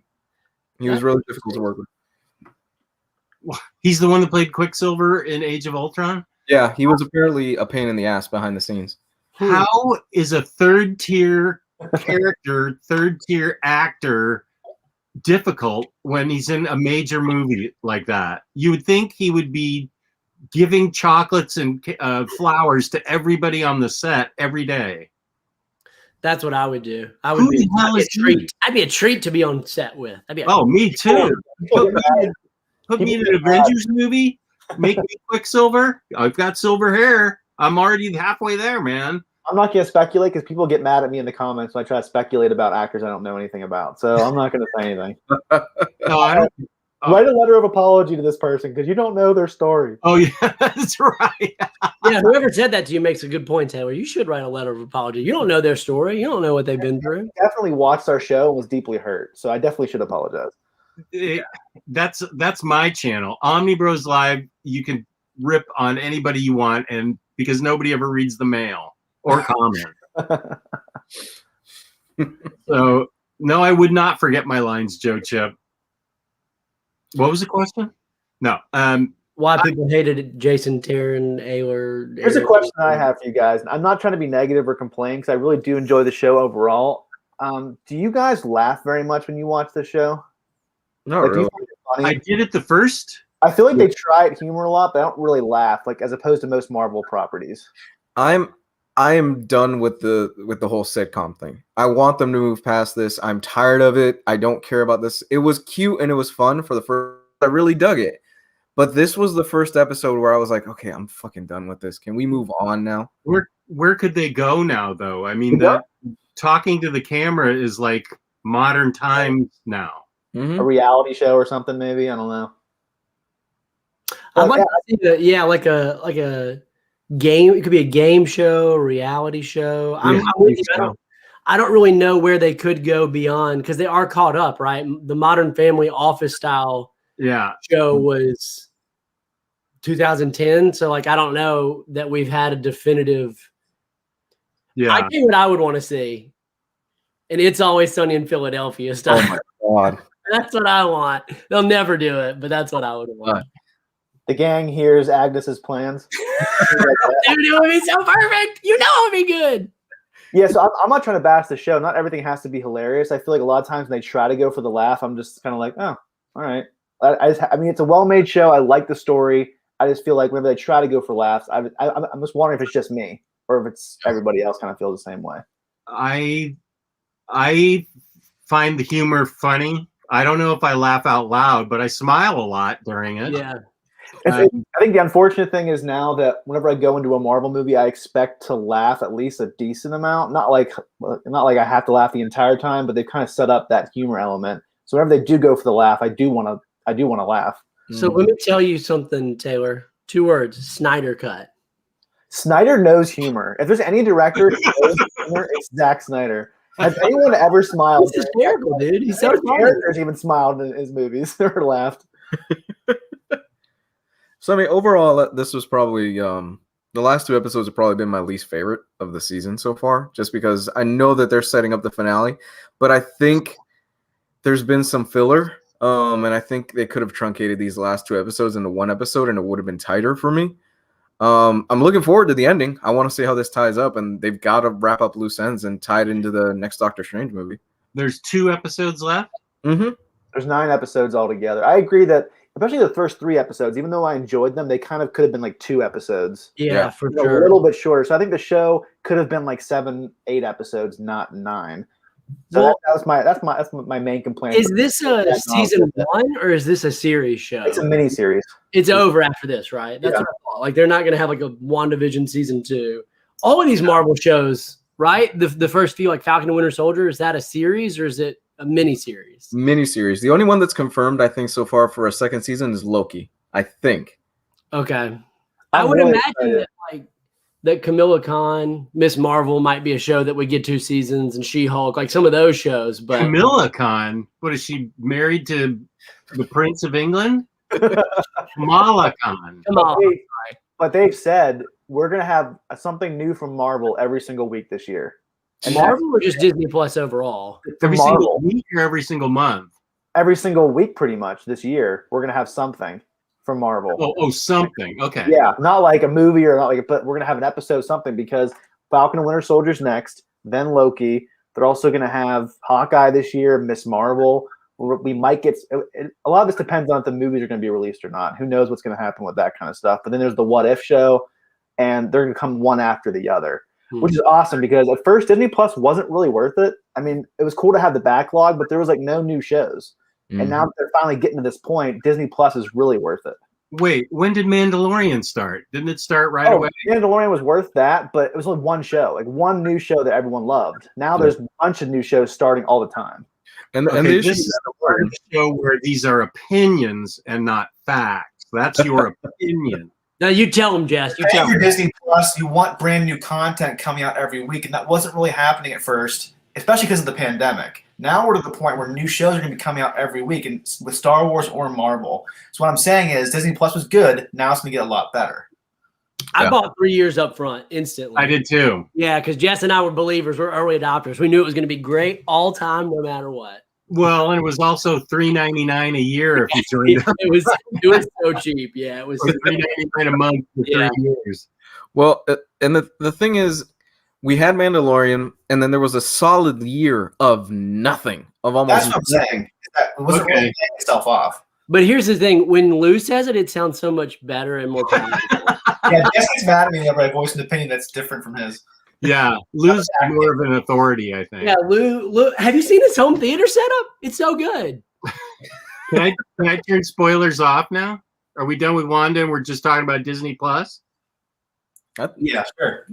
He was really difficult to work with. He's the one that played Quicksilver in Age of Ultron? Yeah, he was apparently a pain in the ass behind the scenes. How is a third-tier character, third-tier actor difficult when he's in a major movie like that? You would think he would be giving chocolates and flowers to everybody on the set every day. That's what I would do. I'd be a treat to be on set with. Me too. Put me in an Avengers movie. Make me Quicksilver. I've got silver hair. I'm already halfway there, man. I'm not going to speculate because people get mad at me in the comments when I try to speculate about actors I don't know anything about. So I'm not going to say anything. No, I don't. Write a letter of apology to this person because you don't know their story. Oh, yeah, that's right. Yeah, whoever said that to you makes a good point, Taylor. You should write a letter of apology. You don't know their story. You don't know what they've been through. I definitely watched our show and was deeply hurt. So I definitely should apologize. That's my channel. Omni Bros Live, you can rip on anybody you want, and because nobody ever reads the mail or comment. So, no, I would not forget my lines, Joe Chip. What was the question? No. Why people hated Jason, Taryn, Ayler. Here's a question I have for you guys. I'm not trying to be negative or complain because I really do enjoy the show overall. Do you guys laugh very much when you watch the show? No, like, really. do you find it funny? I did it the first. I feel like they try at humor a lot, but I don't really laugh, like as opposed to most Marvel properties. I am done with the whole sitcom thing. I want them to move past this. I'm tired of it. I don't care about this. It was cute and it was fun for the first. I really dug it. But this was the first episode where I was like, okay, I'm fucking done with this. Can we move on now? Where could they go now, though? I mean, talking to the camera is like modern times now. Mm-hmm. A reality show or something, maybe. I don't know. I'd like to see like a game. It could be a game show, a reality show. I don't really know where they could go beyond because they are caught up, right? The Modern Family Office style show was 2010, so like I don't know that we've had a definitive. Yeah, I think what I would want to see, and It's Always Sunny in Philadelphia style. Oh my god, that's what I want. They'll never do it, but that's what I would want. The gang hears Agnes's plans. Dude, it would be so perfect. You know it would be good. Yeah, so I'm not trying to bash the show. Not everything has to be hilarious. I feel like a lot of times when they try to go for the laugh, I'm just kind of like, oh, all right. I mean, it's a well-made show. I like the story. I just feel like whenever they try to go for laughs, I'm just wondering if it's just me or if it's everybody else kind of feels the same way. I find the humor funny. I don't know if I laugh out loud, but I smile a lot during it. Yeah. I think the unfortunate thing is now that whenever I go into a Marvel movie, I expect to laugh at least a decent amount. Not like I have to laugh the entire time, but they've kind of set up that humor element. So whenever they do go for the laugh, I do want to laugh. So let me tell you something, Taylor. 2 words: Snyder Cut. Snyder knows humor. If there's any director who knows It's Zack Snyder. Has anyone ever smiled? He's hysterical, dude. He's so His funny. characters even smiled in his movies or laughed. So I mean, overall, this was probably the last 2 episodes have probably been my least favorite of the season so far, just because I know that they're setting up the finale, but I think there's been some filler, and I think they could have truncated these last 2 episodes into 1 episode, and it would have been tighter for me. I'm looking forward to the ending. I want to see how this ties up, and they've got to wrap up loose ends and tie it into the next Doctor Strange movie. There's 2 episodes left. Mm-hmm. There's 9 episodes altogether. I agree that, especially the first 3 episodes, even though I enjoyed them, they kind of could have been like 2 episodes. Yeah, for A sure. little bit shorter. So I think the show could have been like 7, 8 episodes, not 9. So Well, that's my main complaint. is this a season 1 or is this a series show? It's a mini series. It's over after this, right? That's Yeah. what I thought. Like they're not going to have like a WandaVision season 2. All of these Marvel shows, right? The first few, like Falcon and Winter Soldier, is that a series or is it a mini series? Miniseries. The only one that's confirmed, I think, so far for a 2nd season is Loki. I think. Okay. I I'm would really imagine excited. that like that Camilla Khan, Miss Marvel might be a show that would get 2 seasons, and She-Hulk, like some of those shows. But Camilla Khan. What is she married to? The Prince of England? Kamala Khan. come on, But they've said we're going to have something new from Marvel every single week this year. And Marvel or just Disney Plus overall? Every Marvel. single week or every single month? Every single week, pretty much this year, we're going to have something from Marvel. Oh, something. Okay. Yeah, not like a movie or not like, but we're gonna have an episode something because Falcon and Winter Soldier's next, then Loki. They're also gonna have Hawkeye this year, Miss Marvel. We might get a lot of this depends on if the movies are gonna be released or not. Who knows what's gonna happen with that kind of stuff? But then there's the What If show, and they're gonna come one after the other, which is awesome because at first Disney Plus wasn't really worth it. I mean, it was cool to have the backlog, but there was like no new shows. And now that they're finally getting to this point, Disney Plus is really worth it. Wait, when did Mandalorian start? Didn't it start right away? Mandalorian was worth that, but it was only one show, like one new show that everyone loved. Now there's a bunch of new shows starting all the time. And Okay, the issue this is the part of the show where these are opinions and not facts. That's your opinion. Now you tell them, Jess. You tell Paying for them. Disney Plus, you want brand new content coming out every week, and that wasn't really happening at first, especially because of the pandemic. Now we're to the point where new shows are going to be coming out every week, and with Star Wars or Marvel. So what I'm saying is Disney Plus was good. Now it's going to get a lot better. I bought 3 years up front instantly. I did too. Yeah, because Jess and I were believers. We're early adopters. We knew it was going to be great all time, no matter what. Well, and it was also $3.99 a year if you joined. It was so cheap. Yeah, it was. $3.99 a month for 3 years. Well, and the thing is, we had Mandalorian, and then there was a solid year of nothing. Of almost. That's what I'm saying. That it wasn't really paying itself off. But here's the thing: when Lou says it, it sounds so much better and more powerful. Yeah, Jess gets mad at me whenever I voice an opinion that's different from his. Yeah, Lou's more of an authority, I think. Yeah, Lou. Have you seen his home theater setup? It's so good. Can I turn spoilers off now? Are we done with Wanda and we're just talking about Disney Plus? Yeah, sure.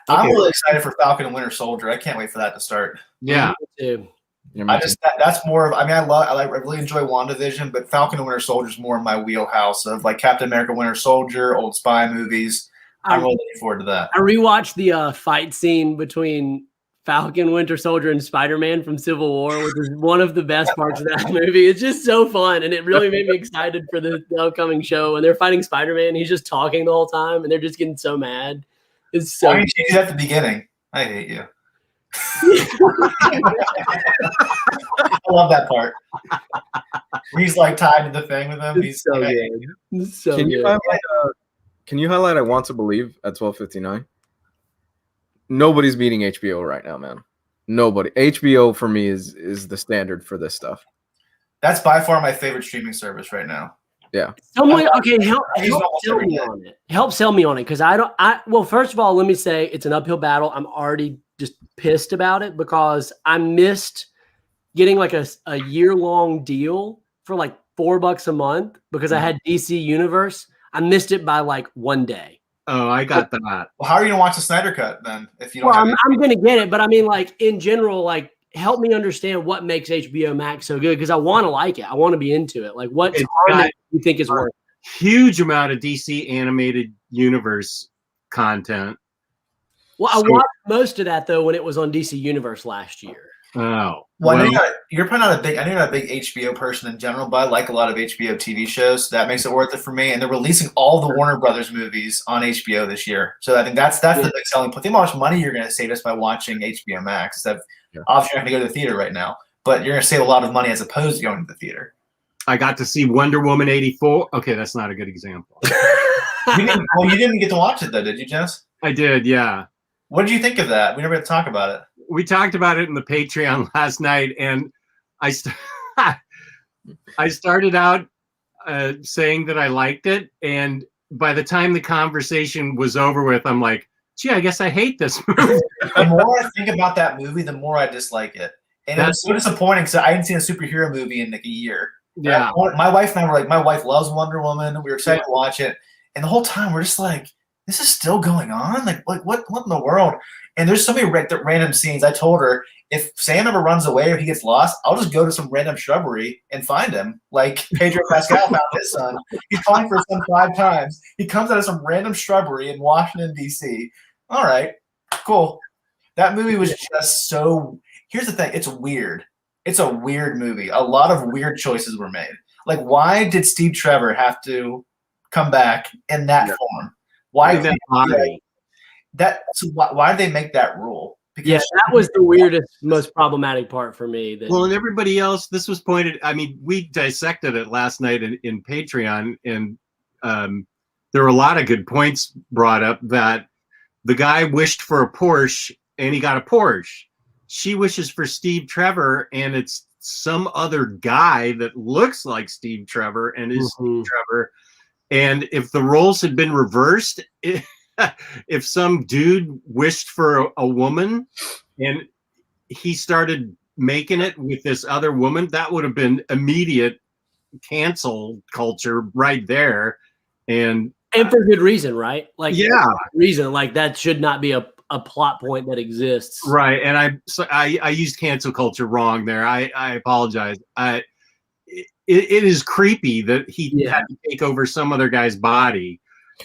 I'm really excited for Falcon and Winter Soldier. I can't wait for that to start. Yeah. Too. That's more of. I mean, I really enjoy WandaVision, but Falcon and Winter Soldier is more in my wheelhouse of like Captain America, Winter Soldier, old spy movies. I'm really looking forward to that. I rewatched the fight scene between Falcon, Winter Soldier, and Spider-Man from Civil War, which is one of the best parts of that movie. It's just so fun, and it really made me excited for the upcoming show. And they're fighting Spider-Man, he's just talking the whole time, and they're just getting so mad. It's so. Why didn't you do that at the beginning? I hate you. I love that part. He's like tied to the thing with him. He's so good. It's so Can good. you highlight I Want to Believe at 12:59? Nobody's beating HBO right now, man. Nobody. HBO for me is the standard for this stuff. That's by far my favorite streaming service right now. Yeah. Someone okay, help almost sell every me day. on it. Help sell me on it because well, first of all, let me say it's an uphill battle. I'm already just pissed about it because I missed getting like a year-long deal for like $4 a month because I had DC Universe. I missed it by like one day. Oh, I got that. Well, how are you gonna watch the Snyder Cut then? If you don't Well, have I'm going to get it, but I mean, like in general, like help me understand what makes HBO Max so good because I want to like it. I want to be into it. Like, what's It's on got- it you think is worth? Huge amount of DC animated universe content. Well, I watched most of that though when it was on DC Universe last year. Oh, Well, I know you're probably not a big. I know you're not a big HBO person in general, but I like a lot of HBO TV shows. So that makes it worth it for me. And they're releasing all the Warner Brothers movies on HBO this year. So I think that's the big selling point. Think how much money you're going to save just by watching HBO Max. That obviously you're not going to go to the theater right now, but you're going to save a lot of money as opposed to going to the theater. I got to see Wonder Woman 84. Okay, that's not a good example. You didn't get to watch it though, did you, Jess? I did, yeah. What did you think of that? We never got to talk about it. We talked about it in the Patreon last night, and I started out saying that I liked it, and by the time the conversation was over with, I'm like, gee, I guess I hate this movie. The more I think about that movie, the more I dislike it. And it was so disappointing because I hadn't seen a superhero movie in like a year. Yeah. My wife and I were like, my wife loves Wonder Woman. We were excited to watch it. And the whole time we're just like, this is still going on? Like what in the world? And there's so many random scenes. I told her, if Sam ever runs away or he gets lost, I'll just go to some random shrubbery and find him. Like Pedro Pascal found his son. He's calling for his son 5 times. He comes out of some random shrubbery in Washington, D.C. All right, cool. That movie was just so – here's the thing. It's weird. It's a weird movie. A lot of weird choices were made. Like, why did Steve Trevor have to come back in that form? Why did why did they make that rule? Because that was the weirdest, most problematic part for me. Well, and everybody else, this was pointed. I mean, we dissected it last night in Patreon, and there were a lot of good points brought up. That the guy wished for a Porsche, and he got a Porsche. She wishes for Steve Trevor, and it's some other guy that looks like Steve Trevor and is Steve Trevor. And if the roles had been reversed, if some dude wished for a woman and he started making it with this other woman, that would have been immediate cancel culture right there. And for good reason, right? Like, reason, like that should not be a plot point that exists. Right. And I used cancel culture wrong there. I apologize. It is creepy that he had to take over some other guy's body.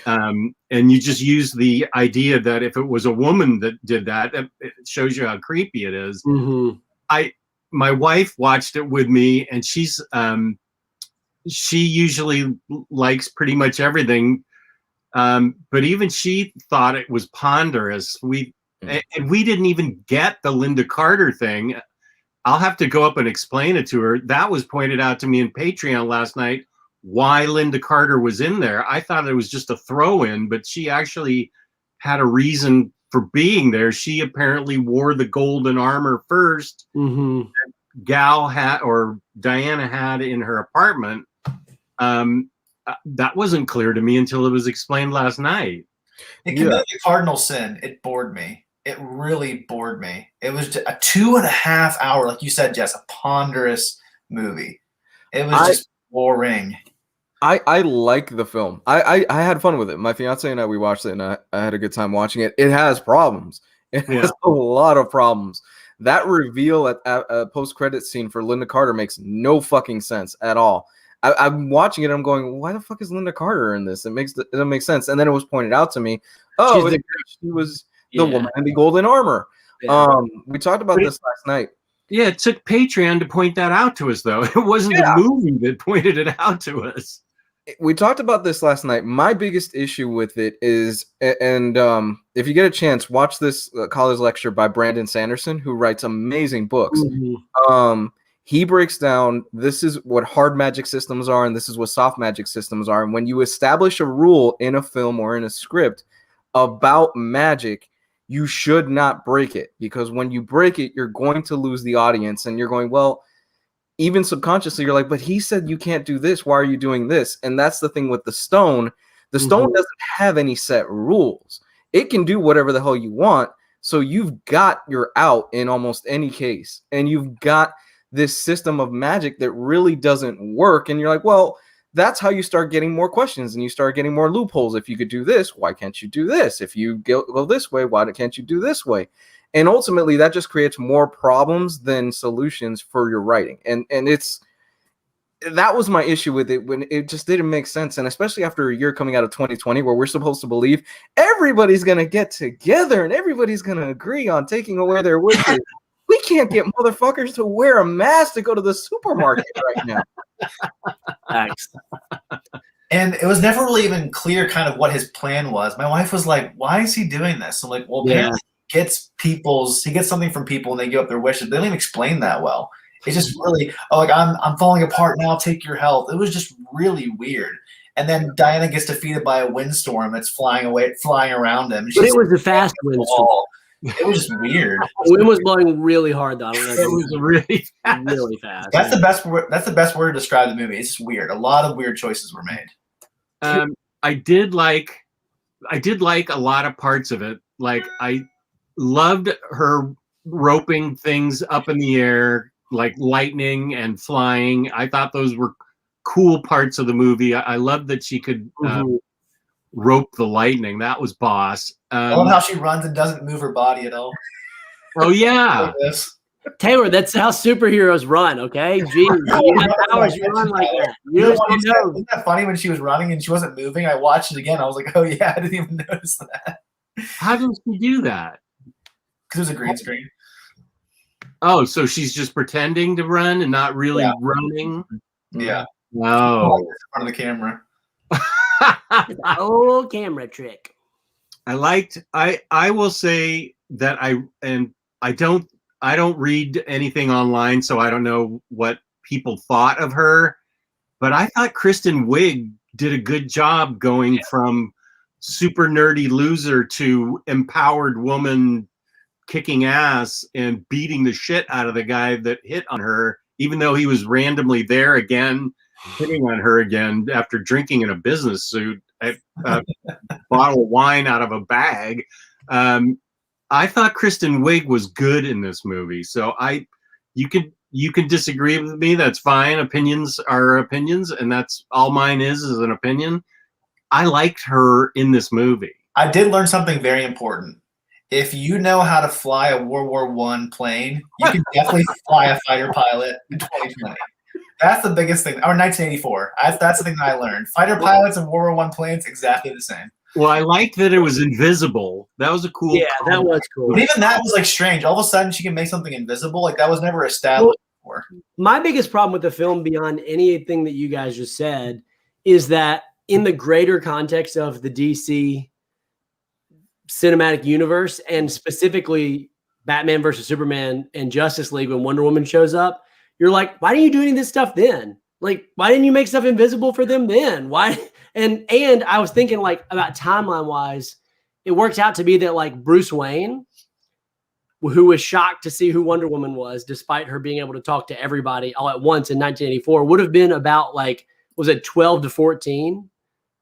And you just use the idea that if it was a woman that did that, it shows you how creepy it is. My wife watched it with me, and she usually likes pretty much everything. But even she thought it was ponderous. And we didn't even get the Linda Carter thing. I'll have to go up and explain it to her. That was pointed out to me in Patreon last night, why Linda Carter was in there. I thought it was just a throw-in, but she actually had a reason for being there. She apparently wore the golden armor first. That Gal had, or Diana had in her apartment. That wasn't clear to me until it was explained last night. It committed a cardinal sin. It bored me. It really bored me. It was a 2.5 hour, like you said, Jess, a ponderous movie. It was just boring. I like the film. I had fun with it. My fiance and we watched it, and I had a good time watching it. It has problems. It has a lot of problems. That reveal at a post-credit scene for Linda Carter makes no fucking sense at all. I'm watching it. I'm going, why the fuck is Linda Carter in this? It doesn't make sense. And then it was pointed out to me. Oh, she was the woman in the golden armor. We talked about this last night. Yeah, it took Patreon to point that out to us, though. It wasn't the movie that pointed it out to us. We talked about this last night. My biggest issue with it is, and if you get a chance, watch this college lecture by Brandon Sanderson, who writes amazing books. He breaks down, this is what hard magic systems are, and this is what soft magic systems are. And when you establish a rule in a film or in a script about magic, you should not break it, because when you break it, you're going to lose the audience, and you're going, well, even subconsciously, you're like, but he said you can't do this. Why are you doing this? And that's the thing with the stone. The stone doesn't have any set rules. It can do whatever the hell you want. So you've got your out in almost any case, and you've got this system of magic that really doesn't work. And you're like, well, that's how you start getting more questions, and you start getting more loopholes. If you could do this, why can't you do this? If you go this way, why can't you do this way? And ultimately, that just creates more problems than solutions for your writing. And it's that was my issue with it, when it just didn't make sense. And especially after a year coming out of 2020 where we're supposed to believe everybody's going to get together and everybody's going to agree on taking away their wishes. We can't get motherfuckers to wear a mask to go to the supermarket right now. Thanks. And it was never really even clear kind of what his plan was. My wife was like, why is he doing this? I'm like, well, apparently he gets something from people and they give up their wishes. They don't even explain that well. It's just really, I'm falling apart now, take your health. It was just really weird. And then Diana gets defeated by a windstorm that's flying around him. But it was a fast windstorm. It was just weird. The wind was blowing really hard, though. I don't know. It was really fast. Really fast. That's the best word. That's the best word to describe the movie. It's just weird. A lot of weird choices were made. I did like a lot of parts of it. Like I loved her roping things up in the air, like lightning and flying. I thought those were cool parts of the movie. I loved that she could rope the lightning. That was boss. I love how she runs and doesn't move her body at all. Oh yeah. Like this. Taylor, that's how superheroes run, okay? Jeez, you have powers, you run like that. Isn't that funny when she was running and she wasn't moving? I watched it again. I was like, oh yeah, I didn't even notice that. How does she do that? Because it was a green screen. Oh, so she's just pretending to run and not really running? Yeah. No. In front of the camera. Oh, camera trick. I will say that I don't read anything online, so I don't know what people thought of her, but I thought Kristen Wiig did a good job going from super nerdy loser to empowered woman kicking ass and beating the shit out of the guy that hit on her, even though he was randomly there again, hitting on her again after drinking in a business suit, a bottle of wine out of a bag. I thought Kristen Wiig was good in this movie. So you can disagree with me. That's fine. Opinions are opinions, and that's all mine is an opinion. I liked her in this movie. I did learn something very important. If you know how to fly a World War I plane, you can definitely fly a fighter pilot in 2020. That's the biggest thing. Or 1984. That's the thing that I learned. Fighter pilots and World War I planes, exactly the same. Well, I liked that it was invisible. That was a cool. Yeah, that was cool. But even that was like strange. All of a sudden, she can make something invisible. Like that was never established before. My biggest problem with the film, beyond anything that you guys just said, is that in the greater context of the DC cinematic universe, and specifically Batman versus Superman and Justice League, when Wonder Woman shows up, you're like, why didn't you do any of this stuff then? Like, why didn't you make stuff invisible for them then? Why? And I was thinking, like, about timeline wise, it worked out to be that, like, Bruce Wayne, who was shocked to see who Wonder Woman was, despite her being able to talk to everybody all at once in 1984, would have been about, like, was it 12 to 14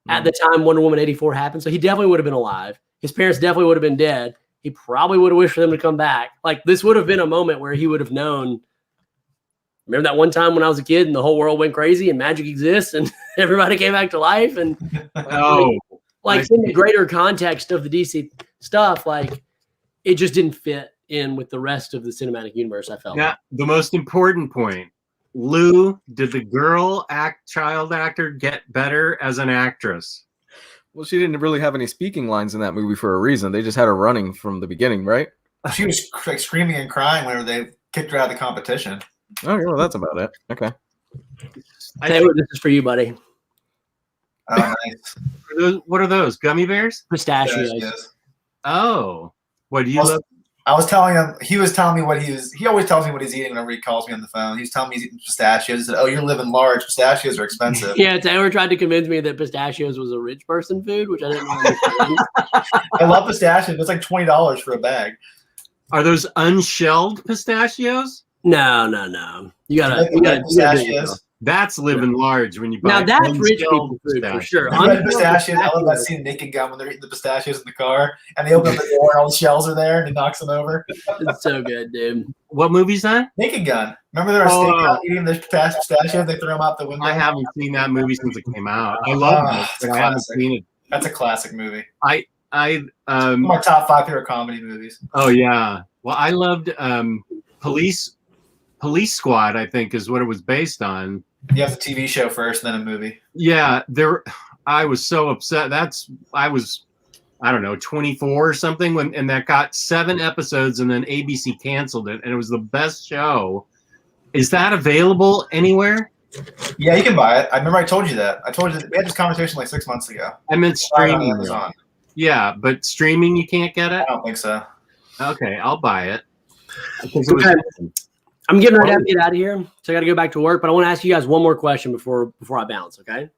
at the time Wonder Woman 84 happened? So he definitely would have been alive. His parents definitely would have been dead. He probably would have wished for them to come back. Like, this would have been a moment where he would have known. Remember that one time when I was a kid and the whole world went crazy and magic exists and everybody came back to life? And like in the greater context of the DC stuff, like it just didn't fit in with the rest of the cinematic universe, I felt. Now, the most important point, Lou, did the child actor get better as an actress? Well, she didn't really have any speaking lines in that movie for a reason. They just had her running from the beginning, right? She was like screaming and crying whenever they kicked her out of the competition. Okay, well, that's about it. Okay. Taylor, this is for you, buddy. Oh, nice. What are those? Gummy bears? Pistachios. Yes. Oh. What do you love? I was telling him, he was telling me he always tells me what he's eating whenever he calls me on the phone. He was telling me he's eating pistachios. He said, oh, you're living large. Pistachios are expensive. Yeah, Taylor tried to convince me that pistachios was a rich person food, which I didn't know. I love pistachios. It's like $20 for a bag. Are those unshelled pistachios? No. You gotta pistachios. That's living large when you buy. Now that's rich people food for sure. Pistachios. I love that scene Naked Gun when they're eating the pistachios in the car and they open up the door and all the shells are there and he knocks them over. It's so good, dude. What movie's that? Naked Gun. Remember they were stakeout eating the pistachios? They threw them out the window. I haven't seen that movie since it came out. I love it, but I haven't seen it. That's a classic movie. One of my top 5 favorite comedy movies. Oh yeah. Well, I loved Police Squad, I think is what it was based on. You have the TV show first, then a movie. Yeah, I was so upset. I was, I don't know, 24 or something and that got 7 episodes and then ABC canceled it and it was the best show. Is that available anywhere? Yeah, you can buy it. I remember I told you that. I told you that we had this conversation like 6 months ago. I meant streaming. Amazon. Yeah, but streaming you can't get it? I don't think so. Okay, I'll buy it. Okay. I'm getting ready to get out of here, so I got to go back to work. But I want to ask you guys one more question before I bounce. Okay?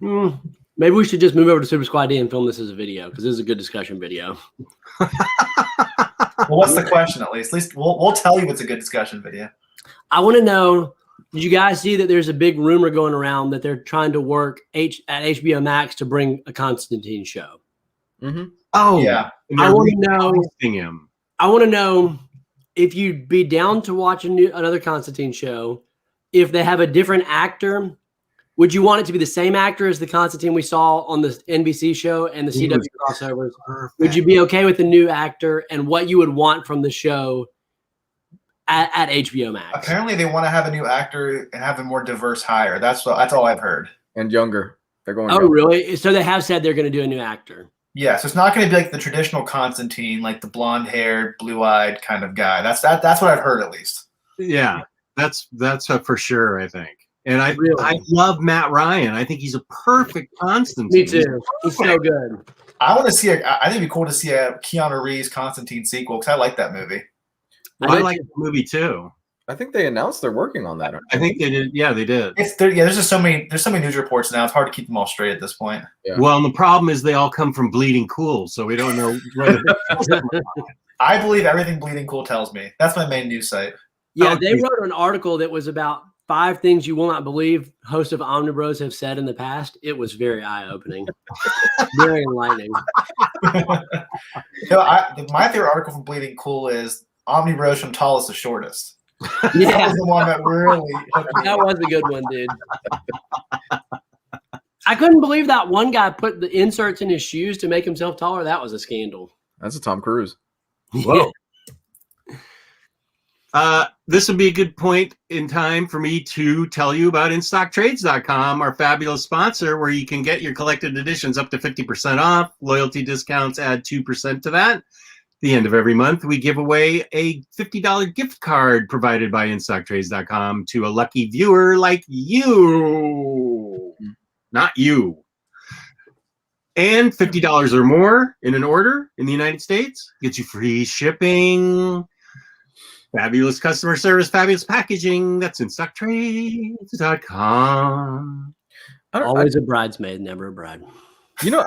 Maybe we should just move over to Super Squad D and film this as a video because this is a good discussion video. Well, what's the question? At least we'll tell you it's a good discussion video. I want to know. Did you guys see that there's a big rumor going around that they're trying to work at HBO Max to bring a Constantine show? Mm-hmm. Oh, yeah. I want to know. Him. I want to know if you'd be down to watch another Constantine show. If they have a different actor, would you want it to be the same actor as the Constantine we saw on the NBC show and the CW crossovers? Perfect. Would you be okay with the new actor and what you would want from the show at HBO Max? Apparently, they want to have a new actor and have a more diverse hire. That's all I've heard. And younger. They're going. Oh, younger. really? So they have said they're going to do a new actor. Yeah, so it's not going to be like the traditional Constantine, like the blonde-haired, blue-eyed kind of guy. That's what I've heard, at least. Yeah, that's for sure, I think. And I Really? love Matt Ryan. I think he's a perfect Constantine. Me too. He's so good. I want to see. I think it'd be cool to see a Keanu Reeves Constantine sequel because I like that movie. I like the movie too. I think they announced they're working on that. I think they did. Yeah, they did. There's just so many. There's so many news reports now. It's hard to keep them all straight at this point. Yeah. Well, and the problem is they all come from Bleeding Cool, so we don't know whether. I believe everything Bleeding Cool tells me. That's my main news site. Yeah, they wrote an article that was about 5 things you will not believe hosts of OmniBros have said in the past. It was very eye-opening, very enlightening. My favorite article from Bleeding Cool is Omni Bros from tallest to shortest. Yeah, That was the one that really hooked me. that was a good one, dude. I couldn't believe that one guy put the inserts in his shoes to make himself taller. That was a scandal. That's a Tom Cruise. Whoa. This would be a good point in time for me to tell you about InStockTrades.com, our fabulous sponsor, where you can get your collected editions up to 50% off. Loyalty discounts add 2% to that. The end of every month, we give away a $50 gift card provided by InStockTrades.com to a lucky viewer like you. Not you. And $50 or more in an order in the United States gets you free shipping. Fabulous customer service, fabulous packaging. That's InStockTrades.com. Always a bridesmaid, never a bride. You know,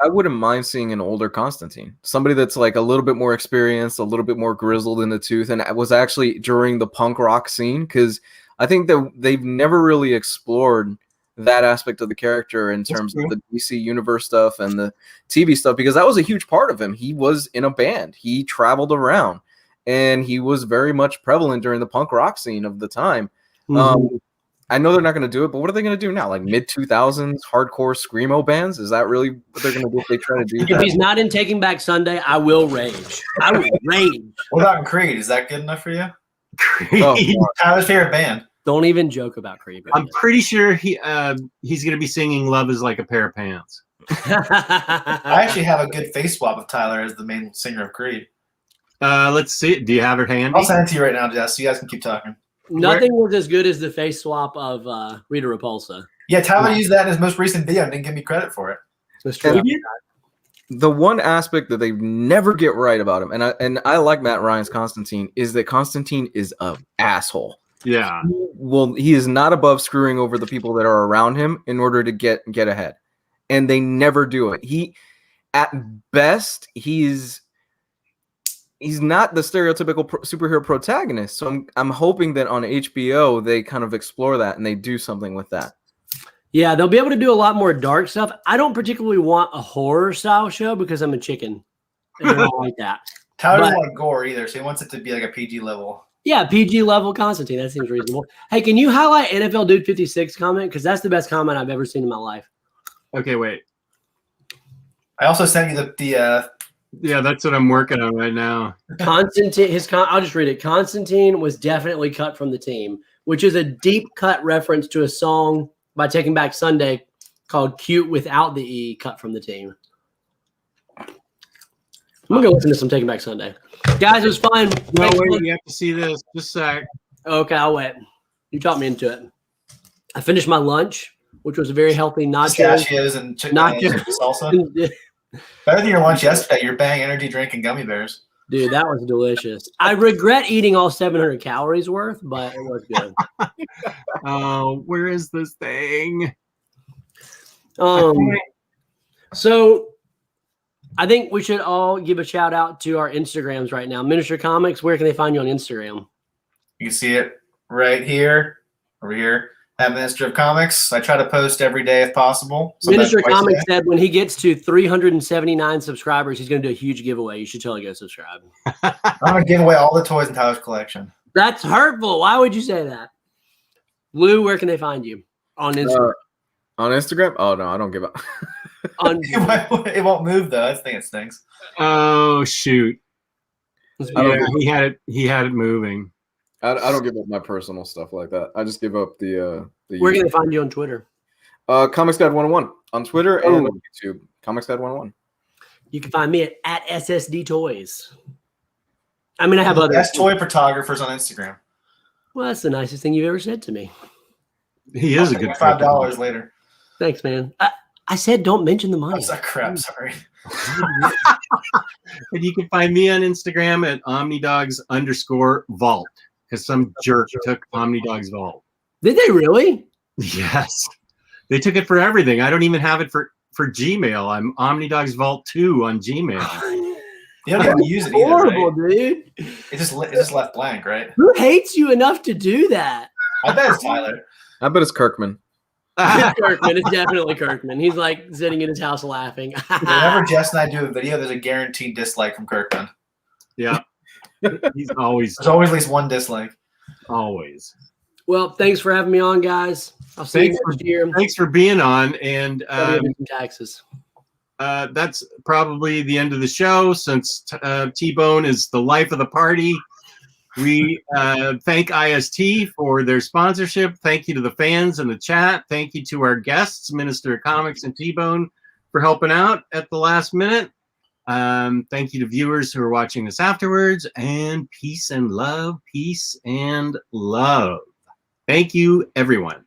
I wouldn't mind seeing an older Constantine, somebody that's like a little bit more experienced, a little bit more grizzled in the tooth, and it was actually during the punk rock scene, because I think that they've never really explored that aspect of the character in terms of the DC universe stuff and the TV stuff, because that was a huge part of him. He was in a band, he traveled around, and he was very much prevalent during the punk rock scene of the time. Mm-hmm. I know they're not going to do it, but what are they going to do now? Like mid-2000s hardcore screamo bands? Is that really what they're going to do if they try to do If that? he's not in Taking Back Sunday, I will rage. I will rage. What about in Creed? Is that good enough for you? Oh, Tyler's favorite band. Don't even joke about Creed. I'm pretty sure he's going to be singing "Love Is Like a Pair of Pants." I actually have a good face swap of Tyler as the main singer of Creed. Let's see. Do you have it handy? I'll send it to you right now, Jess, so you guys can keep talking. Nothing was as good as the face swap of Rita Repulsa. Yeah, Tyler used that in his most recent video and didn't give me credit for it. That's true. The one aspect that they never get right about him, and I like Matt Ryan's Constantine, is that Constantine is an asshole. Yeah. Well, he is not above screwing over the people that are around him in order to get ahead, and they never do it. At best, he's not the stereotypical superhero protagonist. So I'm hoping that on HBO they kind of explore that and they do something with that. Yeah, they'll be able to do a lot more dark stuff. I don't particularly want a horror style show because I'm a chicken. And I don't like that. Tyler doesn't like gore either, so he wants it to be like a PG level. Yeah, PG level Constantine. That seems reasonable. Hey, can you highlight NFL Dude 56 comment? Because that's the best comment I've ever seen in my life. Okay, wait. I also sent you the Yeah, that's what I'm working on right now. Constantine, I'll just read it. Constantine was definitely cut from the team. which is a deep cut reference to a song by Taking Back Sunday called Cute Without the E, cut from the team. I'm going to go listen to some Taking Back Sunday. Guys, it was fun. No, wait, you have to see this. Just a sec. Okay, I'll wait. You talked me into it. I finished my lunch, which was a very healthy nacho. Pistachios and chicken salsa. Dude, Better than your lunch yesterday. Your Bang energy drink and gummy bears. that was delicious. I regret eating all 700 calories worth, but it was good. Oh, where is this thing? So I think we should all give a shout out to our Instagrams right now. Minister Comics, where can they find you on Instagram? You can see it right here, over here. At Minister of Comics. I try to post every day if possible. Minister Comics said when he gets to 379 subscribers, he's going to do a huge giveaway. You should totally go subscribe. I'm going to give away all the toys in Tyler's collection. That's hurtful. Why would you say that? Lou, where can they find you? On Instagram. On Instagram? Oh, no, I don't give up. It won't move, though. That's the thing that stinks. Oh, shoot. Yeah, he had it moving. I don't give up my personal stuff like that. I just give up the Where can they find you on Twitter? Comics Dad 101 on Twitter and on YouTube. Comics Dad 101. You can find me at SSD Toys. I mean, I have other best toy photographers on Instagram. Well, that's the nicest thing you've ever said to me. He is a good $5 later. Thanks, man. I said don't mention the money. That's that crap. Sorry. And you can find me on Instagram at OmniDogs_vault. Because some jerk took Omnidog's vault. Did they really? Yes. They took it for everything. I don't even have it for Gmail. I'm Omnidog's Vault 2 on Gmail. You don't even use it either, horrible, right? dude. It just left blank, right? Who hates you enough to do that? I bet it's Tyler. I bet it's Kirkman. It's Kirkman. It's definitely Kirkman. He's like sitting in his house laughing. Whenever Jess and I do a video, there's a guaranteed dislike from Kirkman. Yeah. There's always at least one dislike. Always. Well, thanks for having me on, guys. I'll see you next year. Thanks for being on. And taxes. That's probably the end of the show since T-Bone is the life of the party. We thank IST for their sponsorship. Thank you to the fans in the chat. Thank you to our guests, Minister of Comics and T-Bone, for helping out at the last minute. Thank you to viewers who are watching this afterwards, and peace and love. Thank you, everyone.